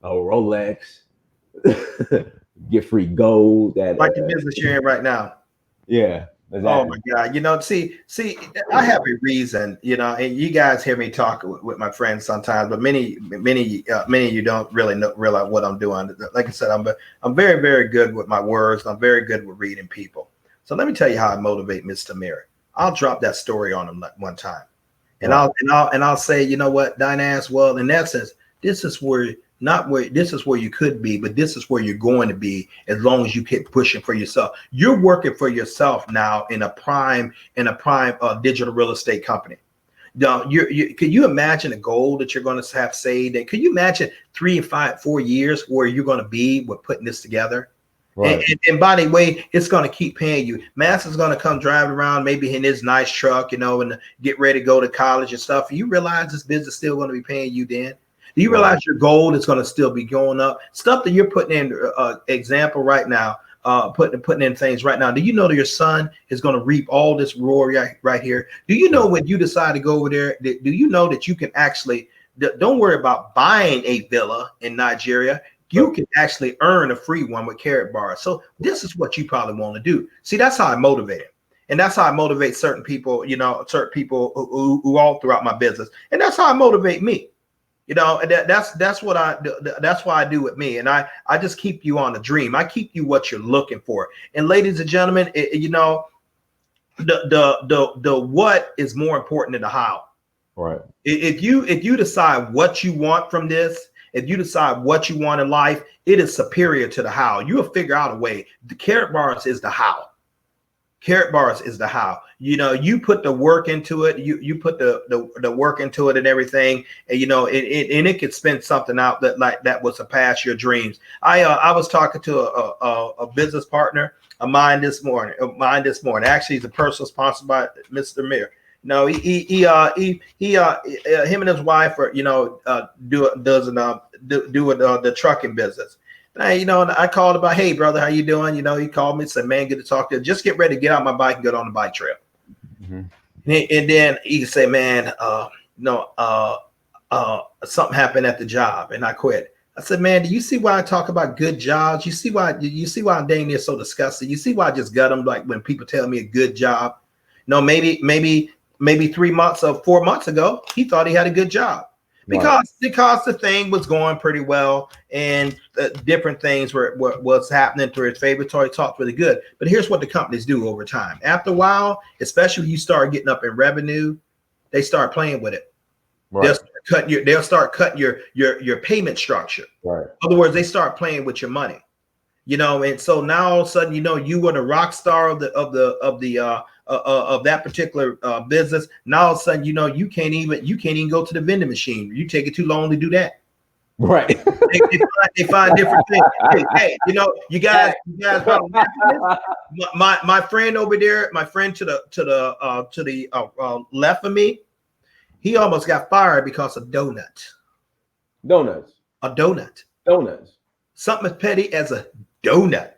Rolex, get free gold. That Like the business you're in right now. yeah, exactly. Oh my God. You know, see, I have a reason, you know, and you guys hear me talk with my friends sometimes, but many of you don't really realize what I'm doing. Like I said, I'm very, very good with my words. I'm very good with reading people. So let me tell you how I motivate Mr. Mirror. I'll drop that story on him one time. And Right. I'll say, you know what, Dynas, well, in essence, this is where you could be, but this is where you're going to be as long as you keep pushing for yourself. You're working for yourself now in a prime digital real estate company. Now, can you imagine a goal that you're going to have saved? And can you imagine 3 and 5, 4 years where you're going to be with putting this together? Right. And by the way, it's going to keep paying you. Master's going to come driving around maybe in his nice truck, you know, and get ready to go to college and stuff. You realize this business is still going to be paying you then? Do you realize your goal is going to still be going up? Stuff that you're putting in example right now, putting in things right now. Do you know that your son is going to reap all this glory right here? Do you know when you decide to go over there, do you know that you can actually, don't worry about buying a villa in Nigeria. You can actually earn a free one with Carrot Bars. So this is what you probably want to do. See, that's how I motivate it. And that's how I motivate certain people, you know, who all throughout my business. And that's how I motivate me. You know, that's what I do. That's why I do with me. And I just keep you on a dream. I keep you what you're looking for. And ladies and gentlemen, you know, the what is more important than the how. Right. If you decide what you want from this, if you decide what you want in life, it is superior to the how. You'll figure out a way. The Carrot Bars is the how. Carrot Bars is the how. You know, you put the work into it. You put the work into it and everything. And you know, it could spin something out that will surpass your dreams. I was talking to a business partner of mine this morning. Actually, he's a personal sponsor by Mr. Mir. No, him and his wife are, you know, do the trucking business. And you know, I called about, hey brother, how you doing? You know, he called me and said, man, good to talk to you. Just get ready to get out my bike and get on the bike trail. Mm-hmm. And then he said, man, something happened at the job and I quit. I said, man, do you see why I talk about good jobs? You see why I'm dang near so disgusted? You see why I just gut them like when people tell me a good job? No, maybe 3 months or 4 months ago, he thought he had a good job because the thing was going pretty well and different things was happening to his favor. So he talked really good. But here's what the companies do over time. After a while, especially when you start getting up in revenue, they start playing with it. Right. They'll start cutting your payment structure. Right. In other words, they start playing with your money. You know, and so now all of a sudden, you know, you were the rock star of that particular business. Now all of a sudden, you know, you can't even go to the vending machine. You take it too long to do that. Right. they find different things. Hey, you know, you guys my friend over there, my friend to the left of me, he almost got fired because of donuts. A donut. Something as petty as a donut.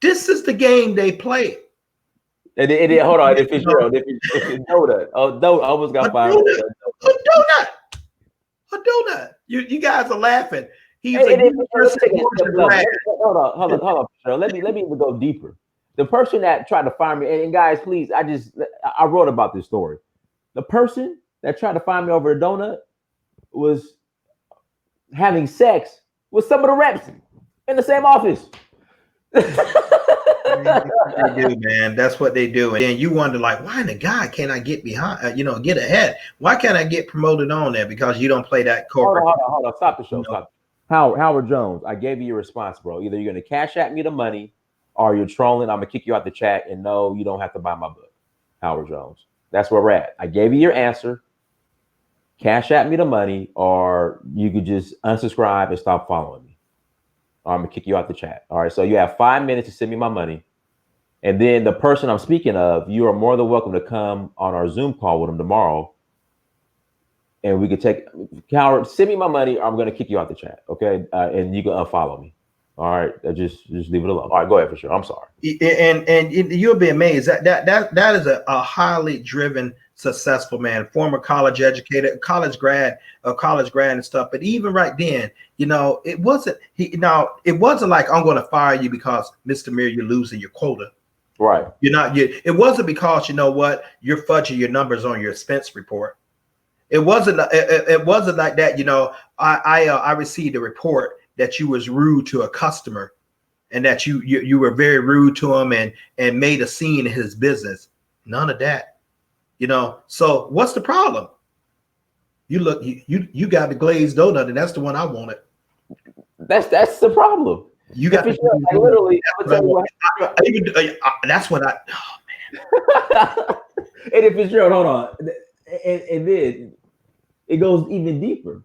This is the game they play. And hold on, if it's donut. Oh, I almost got fired. A donut. You guys are laughing. Hold on. Let me even go deeper. The person that tried to fire me, and guys, please, I wrote about this story. The person that tried to fire me over a donut was having sex with some of the reps in the same office. They do, man. That's what they do. And then you wonder, like, why in the God can't I get behind, get ahead? Why can't I get promoted on there? Because you don't play that corporate. Hold on. Stop the show. Stop. Howard Jones, I gave you your response, bro. Either you're going to cash at me the money or you're trolling. I'm going to kick you out the chat. And no, you don't have to buy my book. Howard Jones. That's where we're at. I gave you your answer. Cash at me the money or you could just unsubscribe and stop following me. or I'm gonna kick you out the chat. All right. So you have 5 minutes to send me my money. And then the person I'm speaking of, you are more than welcome to come on our Zoom call with them tomorrow. And we could take Howard, send me my money, or I'm gonna kick you out the chat. Okay. And you can unfollow me. All right. Just leave it alone. All right, go ahead for sure. I'm sorry. And you'll be amazed that is a highly driven, successful man, former college educated, college grad and stuff. But even right then, it wasn't like I'm going to fire you because Mr. Mir, you're losing your quota. Right. It wasn't because you're fudging your numbers on your expense report. It wasn't like that. I received a report that you was rude to a customer, and that you were very rude to him and made a scene in his business. None of that. So what's the problem? You got the glazed donut, and that's the one I wanted. That's the problem. You got literally. That's what I. Oh, man. And if Fitzgerald, hold on, and then it goes even deeper.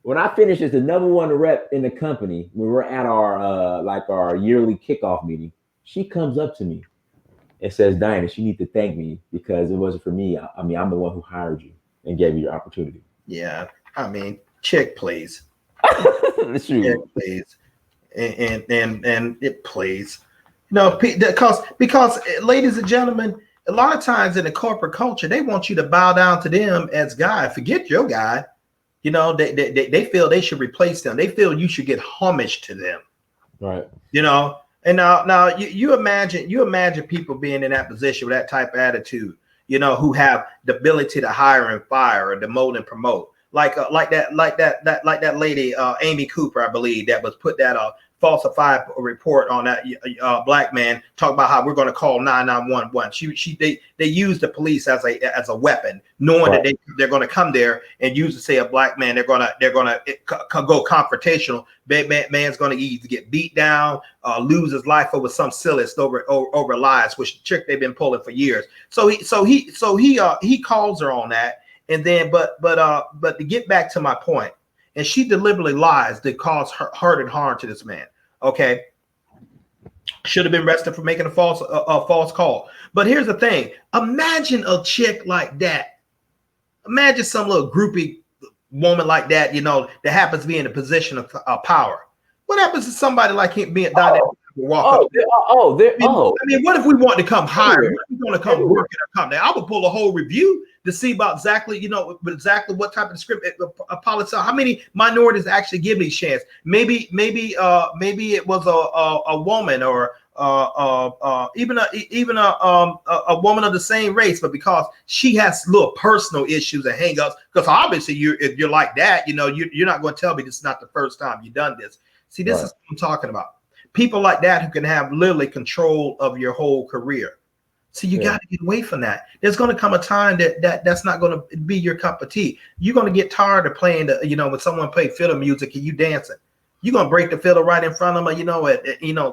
When I finish as the number one rep in the company, when we're at our yearly kickoff meeting, she comes up to me and says, "Diana, you need to thank me because it wasn't for me. I mean, I'm the one who hired you and gave you your opportunity." Yeah, I mean, check, please. That's true. Check, please, and it plays. Because ladies and gentlemen, a lot of times in the corporate culture, they want you to bow down to them as guy. Forget your guy. They feel they should replace them. They feel you should get homage to them. Right. And now you imagine people being in that position with that type of attitude, who have the ability to hire and fire or demote and promote. Like that lady, Amy Cooper, I believe, that was put that falsified report on that black man, talk about how we're going to call 911. They use the police as a weapon, knowing that they're going to come there and use to say a black man. They're going to go confrontational. Man's going to either get beat down, lose his life over some silliness over lies, which trick they've been pulling for years. So he calls her on that, and then but to get back to my point. And she deliberately lies that cause hurt and harm to this man. Okay, should have been arrested for making a false call. But here's the thing: imagine a chick like that. Imagine some little groupie woman like that. That happens to be in a position of power. What happens to somebody like him being down there? Walk up. I mean, what if we want to come hire? What if we want to come work in a company? I would pull a whole review to see about exactly what type of script policy. How many minorities actually give these chance? Maybe it was a woman or even a woman of the same race, but because she has little personal issues and hangups. Because obviously if you're like that, you're not going to tell me this is not the first time you've done this. See, this is what I'm talking about. People like that who can have literally control of your whole career. So you got to get away from that. There's going to come a time that's not going to be your cup of tea. You're going to get tired of playing when someone plays fiddle music and you dancing. You're going to break the fiddle right in front of them,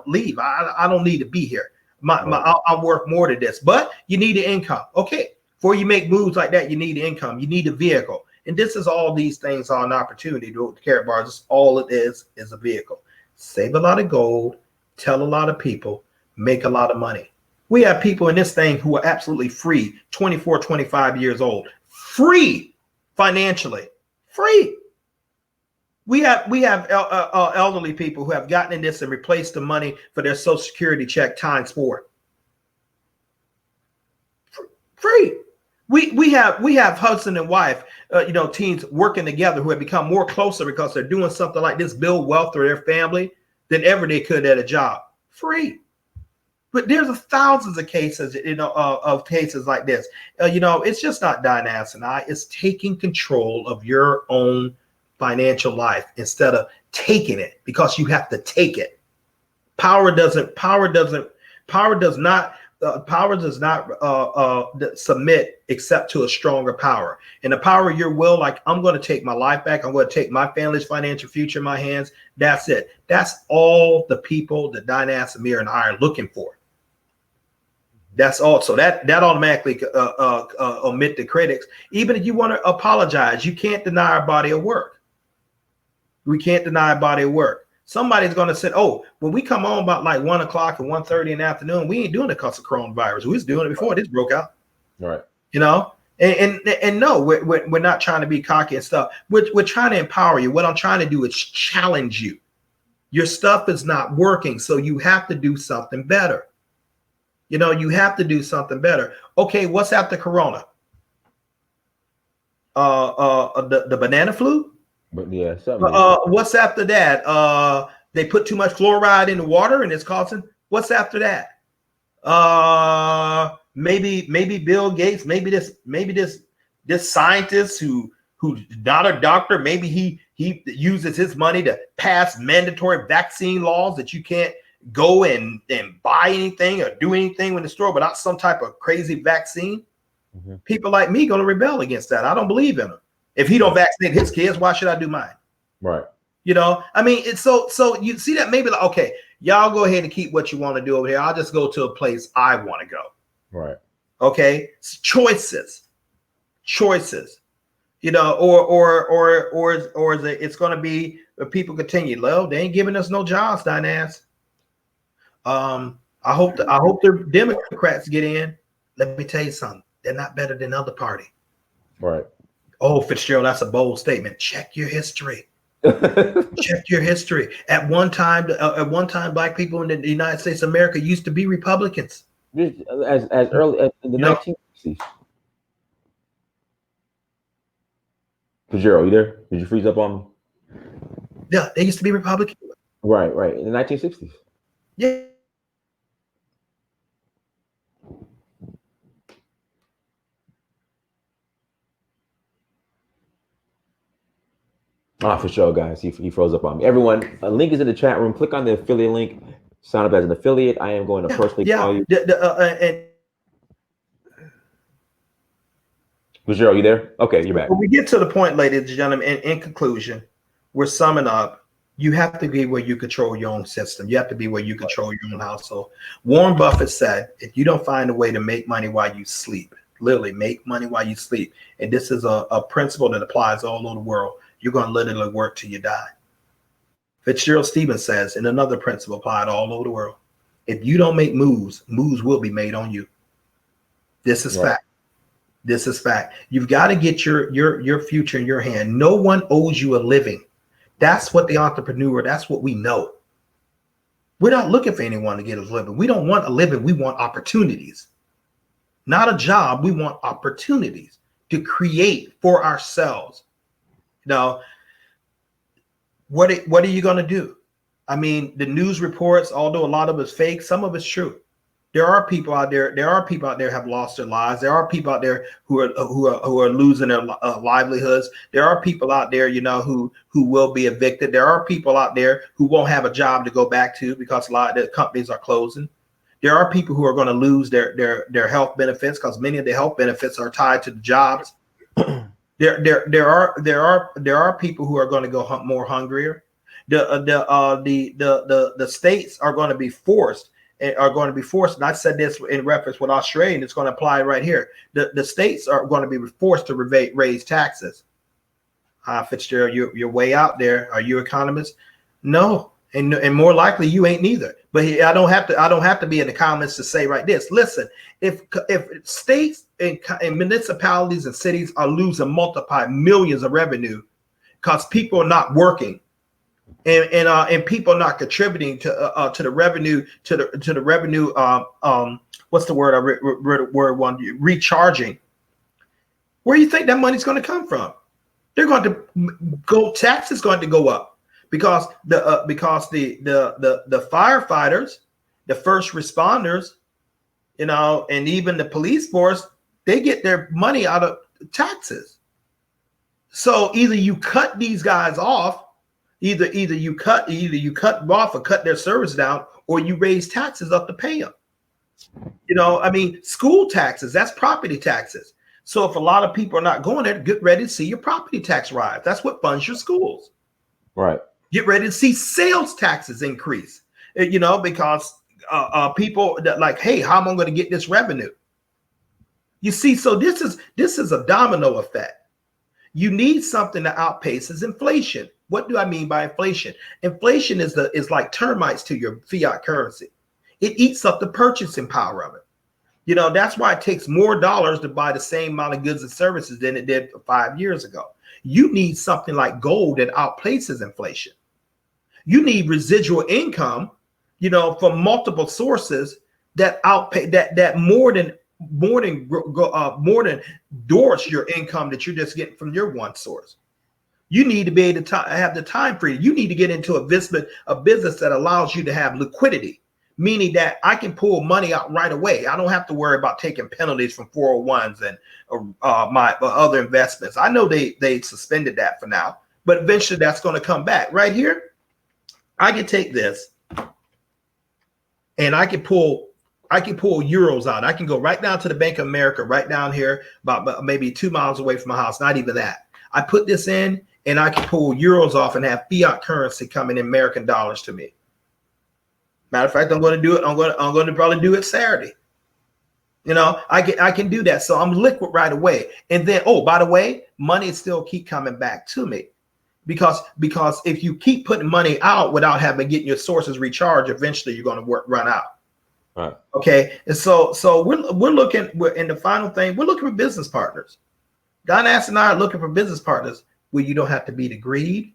leave. I don't need to be here. I'll work more to this. But you need an income. Okay. Before you make moves like that, you need an income. You need a vehicle. And this is all these things are an opportunity to carrot bars. It's all it is a vehicle. Save a lot of gold, tell a lot of people, make a lot of money. We have people in this thing who are absolutely free, 24, 25 years old, free financially, free. We have elderly people who have gotten in this and replaced the money for their Social Security check times 4. Free. We have husband and wife, teens working together who have become more closer because they're doing something like this, build wealth for their family than ever they could at a job. Free. But there's thousands of cases, of cases like this. It's just not Diana and I. It's taking control of your own financial life instead of taking it, because you have to take it. Power does not submit except to a stronger power. And the power of your will, like, I'm going to take my life back. I'm going to take my family's financial future in my hands. That's it. That's all the people that Diana Samir and I are looking for. That's all. So that automatically omit the critics. Even if you want to apologize, you can't deny our body of work. We can't deny a body of work. Somebody's going to say, oh, when we come on about like 1 o'clock and 1:30 in the afternoon, we ain't doing it because of coronavirus. We was doing it before this broke out. Right. You know, and no, we're not trying to be cocky and stuff. We're trying to empower you. What I'm trying to do is challenge you. Your stuff is not working, so you have to do something better. You know, you have to do something better. Okay, what's after Corona? The banana flu? But yeah, what's after that? They put too much fluoride in the water and it's causing. What's after that? Maybe Bill Gates, maybe this scientist who's not a doctor, maybe he uses his money to pass mandatory vaccine laws that you can't go and buy anything or do anything in the store without some type of crazy vaccine. Mm-hmm. People like me going to rebel against that. I don't believe in him. If he don't vaccinate his kids, why should I do mine? Right. You know, I mean, it's so you see that maybe like, okay, y'all go ahead and keep what you want to do over here. I'll just go to a place I want to go. Right. Okay. Choices. You know, or is it's going to be people continue. Well, they ain't giving us no jobs, Dynas. I hope the Democrats get in. Let me tell you something. They're not better than other party. Right. Oh, Fitzgerald, that's a bold statement. Check your history. Check your history. At one time, Black people in the United States of America used to be Republicans. As early as in the 1960s. Fitzgerald, you there? Did you freeze up on me? Yeah, they used to be Republican. Right. In the 1960s. Yeah. For sure, guys. He froze up on me. Everyone, a link is in the chat room. Click on the affiliate link. Sign up as an affiliate. I am going to personally call you. Fitzgerald, you there? Okay, you're back. When we get to the point, ladies and gentlemen, in conclusion, we're summing up. You have to be where you control your own system. You have to be where you control your own household. Warren Buffett said, if you don't find a way to make money while you sleep, literally make money while you sleep, and this is a principle that applies all over the world, you're going to literally work till you die. Fitzgerald Stephens says, and another principle applied all over the world, if you don't make moves will be made on you. This is fact. This is fact. You've got to get your future in your hand. No one owes you a living. That's what the entrepreneur, that's what we know. We're not looking for anyone to get a living. We don't want a living. We want opportunities. Not a job. We want opportunities to create for ourselves. Now, what are you going to do? I mean, the news reports, although a lot of it's fake, some of it's true. There are people out there. There are people out there have lost their lives. There are people out there who are losing their livelihoods. There are people out there, you know, who will be evicted. There are people out there who won't have a job to go back to because a lot of the companies are closing. There are people who are going to lose their health benefits because many of the health benefits are tied to the jobs. There are people who are going to go more hungrier. The states are going to be forced. And I said this in reference with Australia, and it's going to apply right here. The states are going to be forced to raise taxes. Fitzgerald, you're way out there. Are you economist? No, and more likely you ain't neither. But I don't have to be in the comments to say right this. Listen, if states and municipalities and cities are losing multiplied millions of revenue because people are not working. And people are not contributing to the revenue what's the word recharging. Where do you think that money's going to come from? They're going to taxes going to go up because the firefighters, the first responders, you know, and even the police force, they get their money out of taxes. So either you cut these guys off. Either you cut them off or cut their service down, or you raise taxes up to pay them. You know, I mean, school taxes, that's property taxes. So if a lot of people are not going there, get ready to see your property tax rise. That's what funds your schools. Right. Get ready to see sales taxes increase. You know, because people that like, hey, how am I going to get this revenue? You see, so this is a domino effect. You need something that outpaces inflation. What do I mean by inflation? Inflation is like termites to your fiat currency. It eats up the purchasing power of it. That's why it takes more dollars to buy the same amount of goods and services than it did 5 years ago. You need something like gold that outpaces inflation. You need residual income, from multiple sources that outpay that more than endorse your income that you're just getting from your one source. You need to be able to have the time freedom. You need to get into a business that allows you to have liquidity, meaning that I can pull money out right away. I don't have to worry about taking penalties from 401s and my other investments. I know they suspended that for now, but eventually that's going to come back. Right here, I can take this and I can pull euros out. I can go right down to the Bank of America, right down here, about maybe 2 miles away from my house. Not even that. I put this in and I can pull euros off and have fiat currency coming in American dollars to me. Matter of fact, I'm going to do it. I'm going to probably do it Saturday. I can do that. So I'm liquid right away. And then, oh, by the way, money still keep coming back to me. Because if you keep putting money out without getting your sources recharged, eventually you're going to run out. Right. Okay. And so we're looking, in the final thing, we're looking for business partners. Dynas and I are looking for business partners where you don't have to be degreed.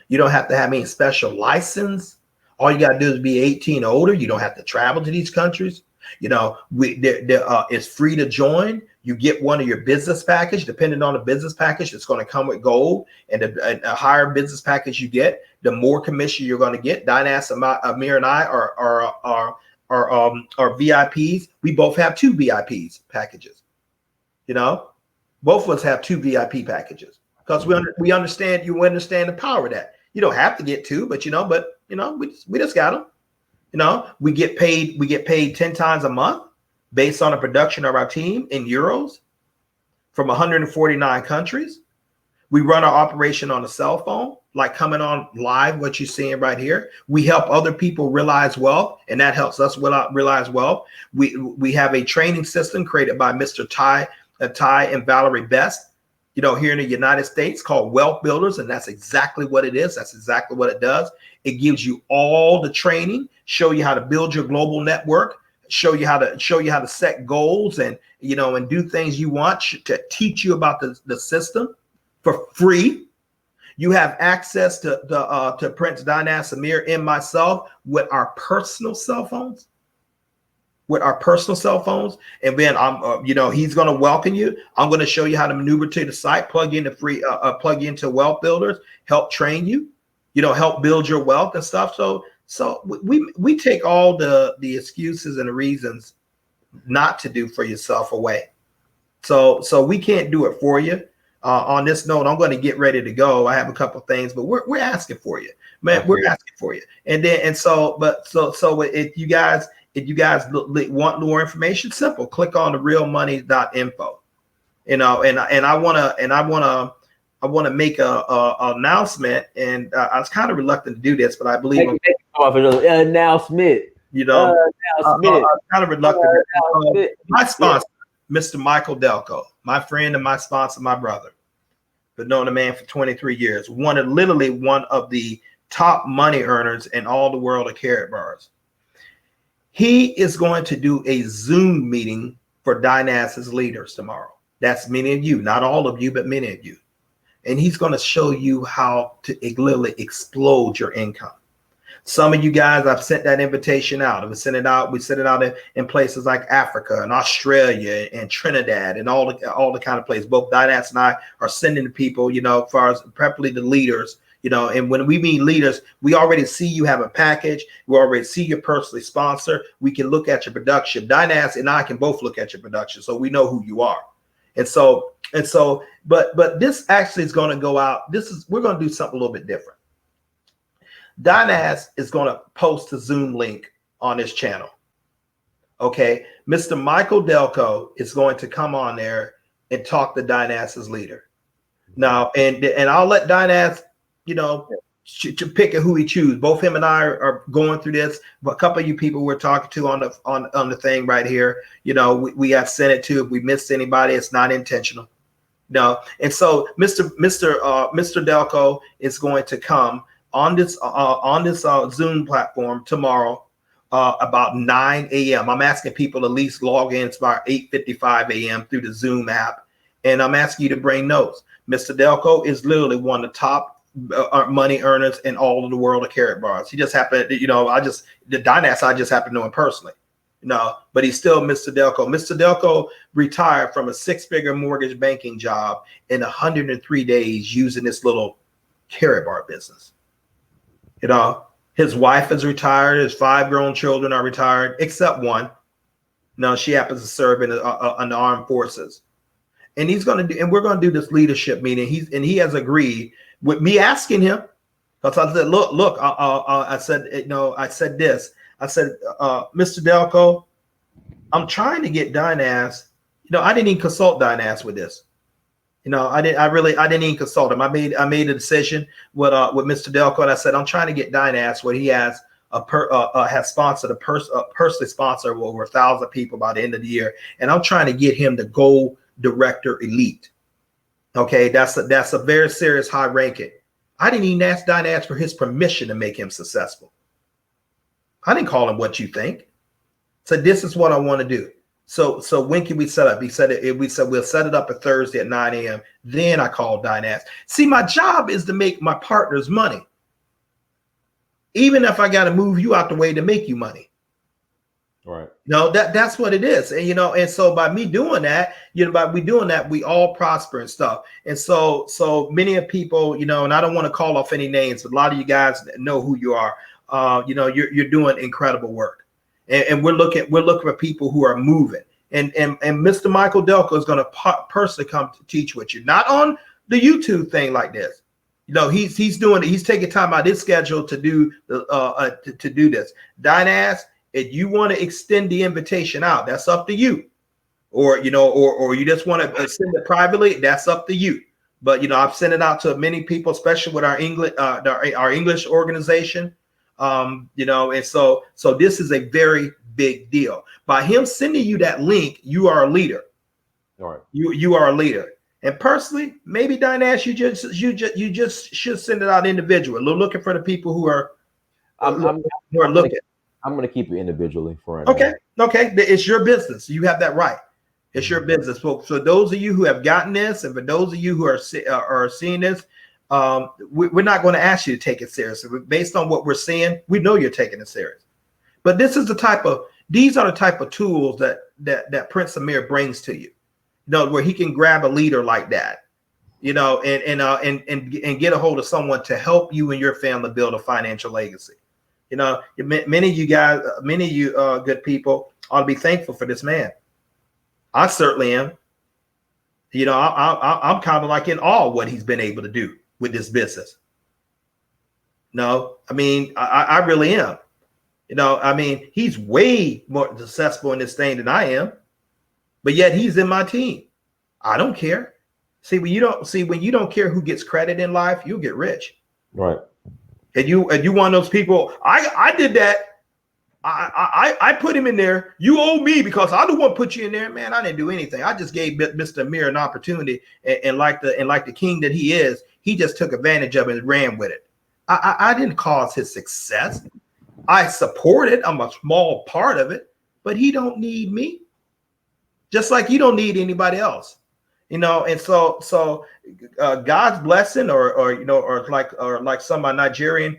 You don't have to have any special license. All you got to do is be 18 or older. You don't have to travel to these countries. It's free to join. You get one of your business package. Depending on the business package, it's going to come with gold. And a higher business package you get, the more commission you're going to get. Dynas, Amir, and I are VIPs. We both have 2 VIPs packages. Both of us have 2 VIP packages because we understand. You understand the power of that. You don't have to get 2, but we just got them. We get paid 10 times a month based on the production of our team in euros from 149 countries. We run our operation on a cell phone, like coming on live, what you're seeing right here. We help other people realize wealth, and that helps us realize wealth. We have a training system created by Mr. Ty and Valerie Best, here in the United States, called Wealth Builders, and that's exactly what it is. That's exactly what it does. It gives you all the training, show you how to build your global network, show you how to set goals and do things you want, to teach you about the system for free. You have access to Prince Dynas, Amir, and myself with our personal cell phones. And then he's going to welcome you. I'm going to show you how to maneuver to the site, plug into Wealth Builders, help train you, help build your wealth and stuff. So we take all the excuses and the reasons not to do for yourself away. So we can't do it for you. On this note, I'm going to get ready to go. I have a couple of things, but we're asking for you, man. Okay. We're asking for you. So if you guys want more information, simple, click on therealmoney.info. And I want to make a announcement, and I was kind of reluctant to do this, but I believe announcement. I'm kind of reluctant. My sponsor, Mr. Michael Delco, my friend and my sponsor, my brother, but known the man for 23 years, one of the top money earners in all the world of carrot bars. He is going to do a Zoom meeting for Dynas's leaders tomorrow. That's many of you, not all of you, but many of you. And he's going to show you how to literally explode your income. Some of you guys, I've sent that invitation out. We sent it out in places like Africa and Australia and Trinidad and all the kind of places. Both Dynas and I are sending the people, as far as preferably the leaders, and when we mean leaders, we already see you have a package. We already see you personally sponsor. We can look at your production. Dynas and I can both look at your production, so we know who you are. But this actually is going to go out. We're going to do something a little bit different. Dynas is going to post a Zoom link on his channel. Okay. Mr. Michael Delco is going to come on there and talk to Dynas's leader. Now, and I'll let Dynas, to pick who he chooses. Both him and I are going through this. But a couple of you people we're talking to on the thing right here, we have sent it to. If we missed anybody, it's not intentional. No, and so Mr. Delco is going to come on this Zoom platform tomorrow about 9 a.m. I'm asking people to at least log in about 8:55 a.m. through the Zoom app, and I'm asking you to bring notes. Mr. Delco is literally one of the top money earners in all of the world of carrot bars. He just happened, the Dynas I just happen to know him personally. No, but he's still Mr. Delco. Mr. Delco retired from a 6-figure mortgage banking job in 103 days using this little carrot bar business. His wife is retired. His 5 grown children are retired, except one. No, she happens to serve in the armed forces. And we're going to do this leadership meeting. He has agreed with me asking him. Because I said, look, I said this. I said, Mr. Delco, I'm trying to get Dynas. I didn't even consult Dynas with this. I didn't even consult him. I made a decision with Mr. Delco, and I said, I'm trying to get Dynas where he has has sponsored personally sponsored over 1,000 people by the end of the year, and I'm trying to get him to Gold Director Elite. Okay, that's a very serious high ranking. I didn't even ask Dynas for his permission to make him successful. I didn't call him what you think. So this is what I want to do. So when can we set up? We said we'll set it up a Thursday at 9 a.m. Then I called Dynas. See, my job is to make my partners money. Even if I got to move you out the way to make you money. Right. That's what it is. And and so by me doing that, we all prosper and stuff. And so many of people, and I don't want to call off any names, but a lot of you guys know who you are. You're doing incredible work, and we're looking for people who are moving. And Mr. Michael Delco is going to personally come to teach with you, not on the YouTube thing like this. He's taking time out of his schedule to do to do this. Dynas, if you want to extend the invitation out, that's up to you. Or you just want to send it privately, that's up to you. But I've sent it out to many people, especially with our English organization. And so this is a very big deal. By him sending you that link, you are a leader. All right. You are a leader. And personally, maybe Dynas, you just should send it out individually. Looking for the people who are looking. I'm going to keep it individually for right now. Okay. It's your business. You have that right. It's your business. So those of you who have gotten this, and for those of you who are seeing this, we're not going to ask you to take it seriously. Based on what we're seeing, we know you're taking it serious. But these are the type of tools that Prince Amir brings to you. Where he can grab a leader like that, and get a hold of someone to help you and your family build a financial legacy. Many of you guys, good people ought to be thankful for this man. I certainly am. I'm kind of like in awe of what he's been able to do with this business. I really am. He's way more successful in this thing than I am, but yet he's in my team. I don't care. When you don't care who gets credit in life, you'll get rich. Right. And you one of those people. I did that. I put him in there. You owe me because I don't want to put you in there, man. I didn't do anything. I just gave Mr. Amir an opportunity, and like the king that he is, he just took advantage of it and ran with it. I didn't cause his success. I supported. I'm a small part of it, but he don't need me. Just like you don't need anybody else, And so God's blessing, or like some of my Nigerian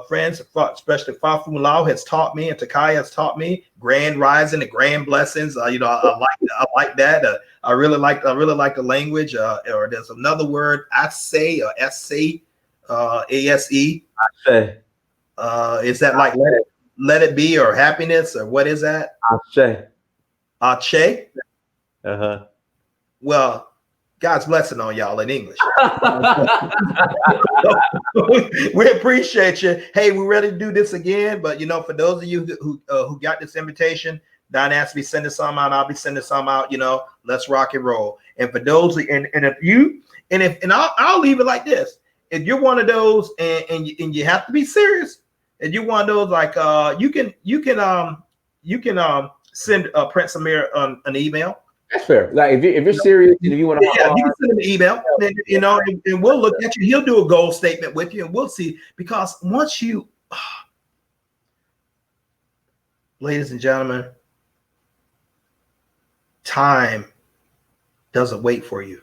friends, especially Fafu Lau has taught me, and Takai has taught me, grand rising and grand blessings. I like that. I really like the language. Or there's another word, ase, or ase, ase. Is that like let it be, or happiness, or what is that? Ache. Uh-huh. Well, God's blessing on y'all in English. We appreciate you. Hey, we're ready to do this again. But for those of you who got this invitation, Dynas will be sending some out. I'll be sending some out. Let's rock and roll. And for those, I'll leave it like this. If you're one of those, and you have to be serious, and you're one of those, like you can send Prince Amir an email. That's fair. Like if you're serious and if you want to Yeah, hop you can on, send him an email, and we'll look at you. He'll do a goal statement with you, and we'll see. Because once you, ladies and gentlemen, time doesn't wait for you.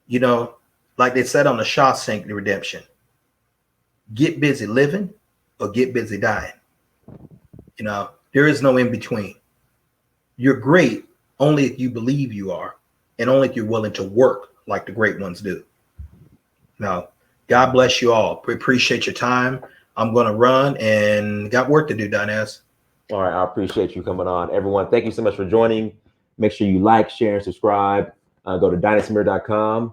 You know, like they said on the Shawshank Redemption, get busy living or get busy dying. You know, there is no in between. You're great only if you believe you are, and only if you're willing to work like the great ones do. Now, God bless you all. We appreciate your time. I'm going to run and got work to do, Dinez. all right, I appreciate you coming on. Everyone, thank you so much for joining. Make sure you like, share, and subscribe. Go to dynastymirror.com.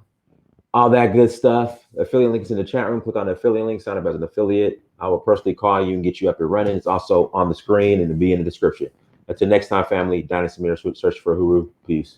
All that good stuff. Affiliate links in the chat room. Click on the affiliate link, sign up as an affiliate. I will personally call you and get you up and running. It's also on the screen and it'll be in the description. Until next time, family, Dynasty Mirror, search for Huru. Peace.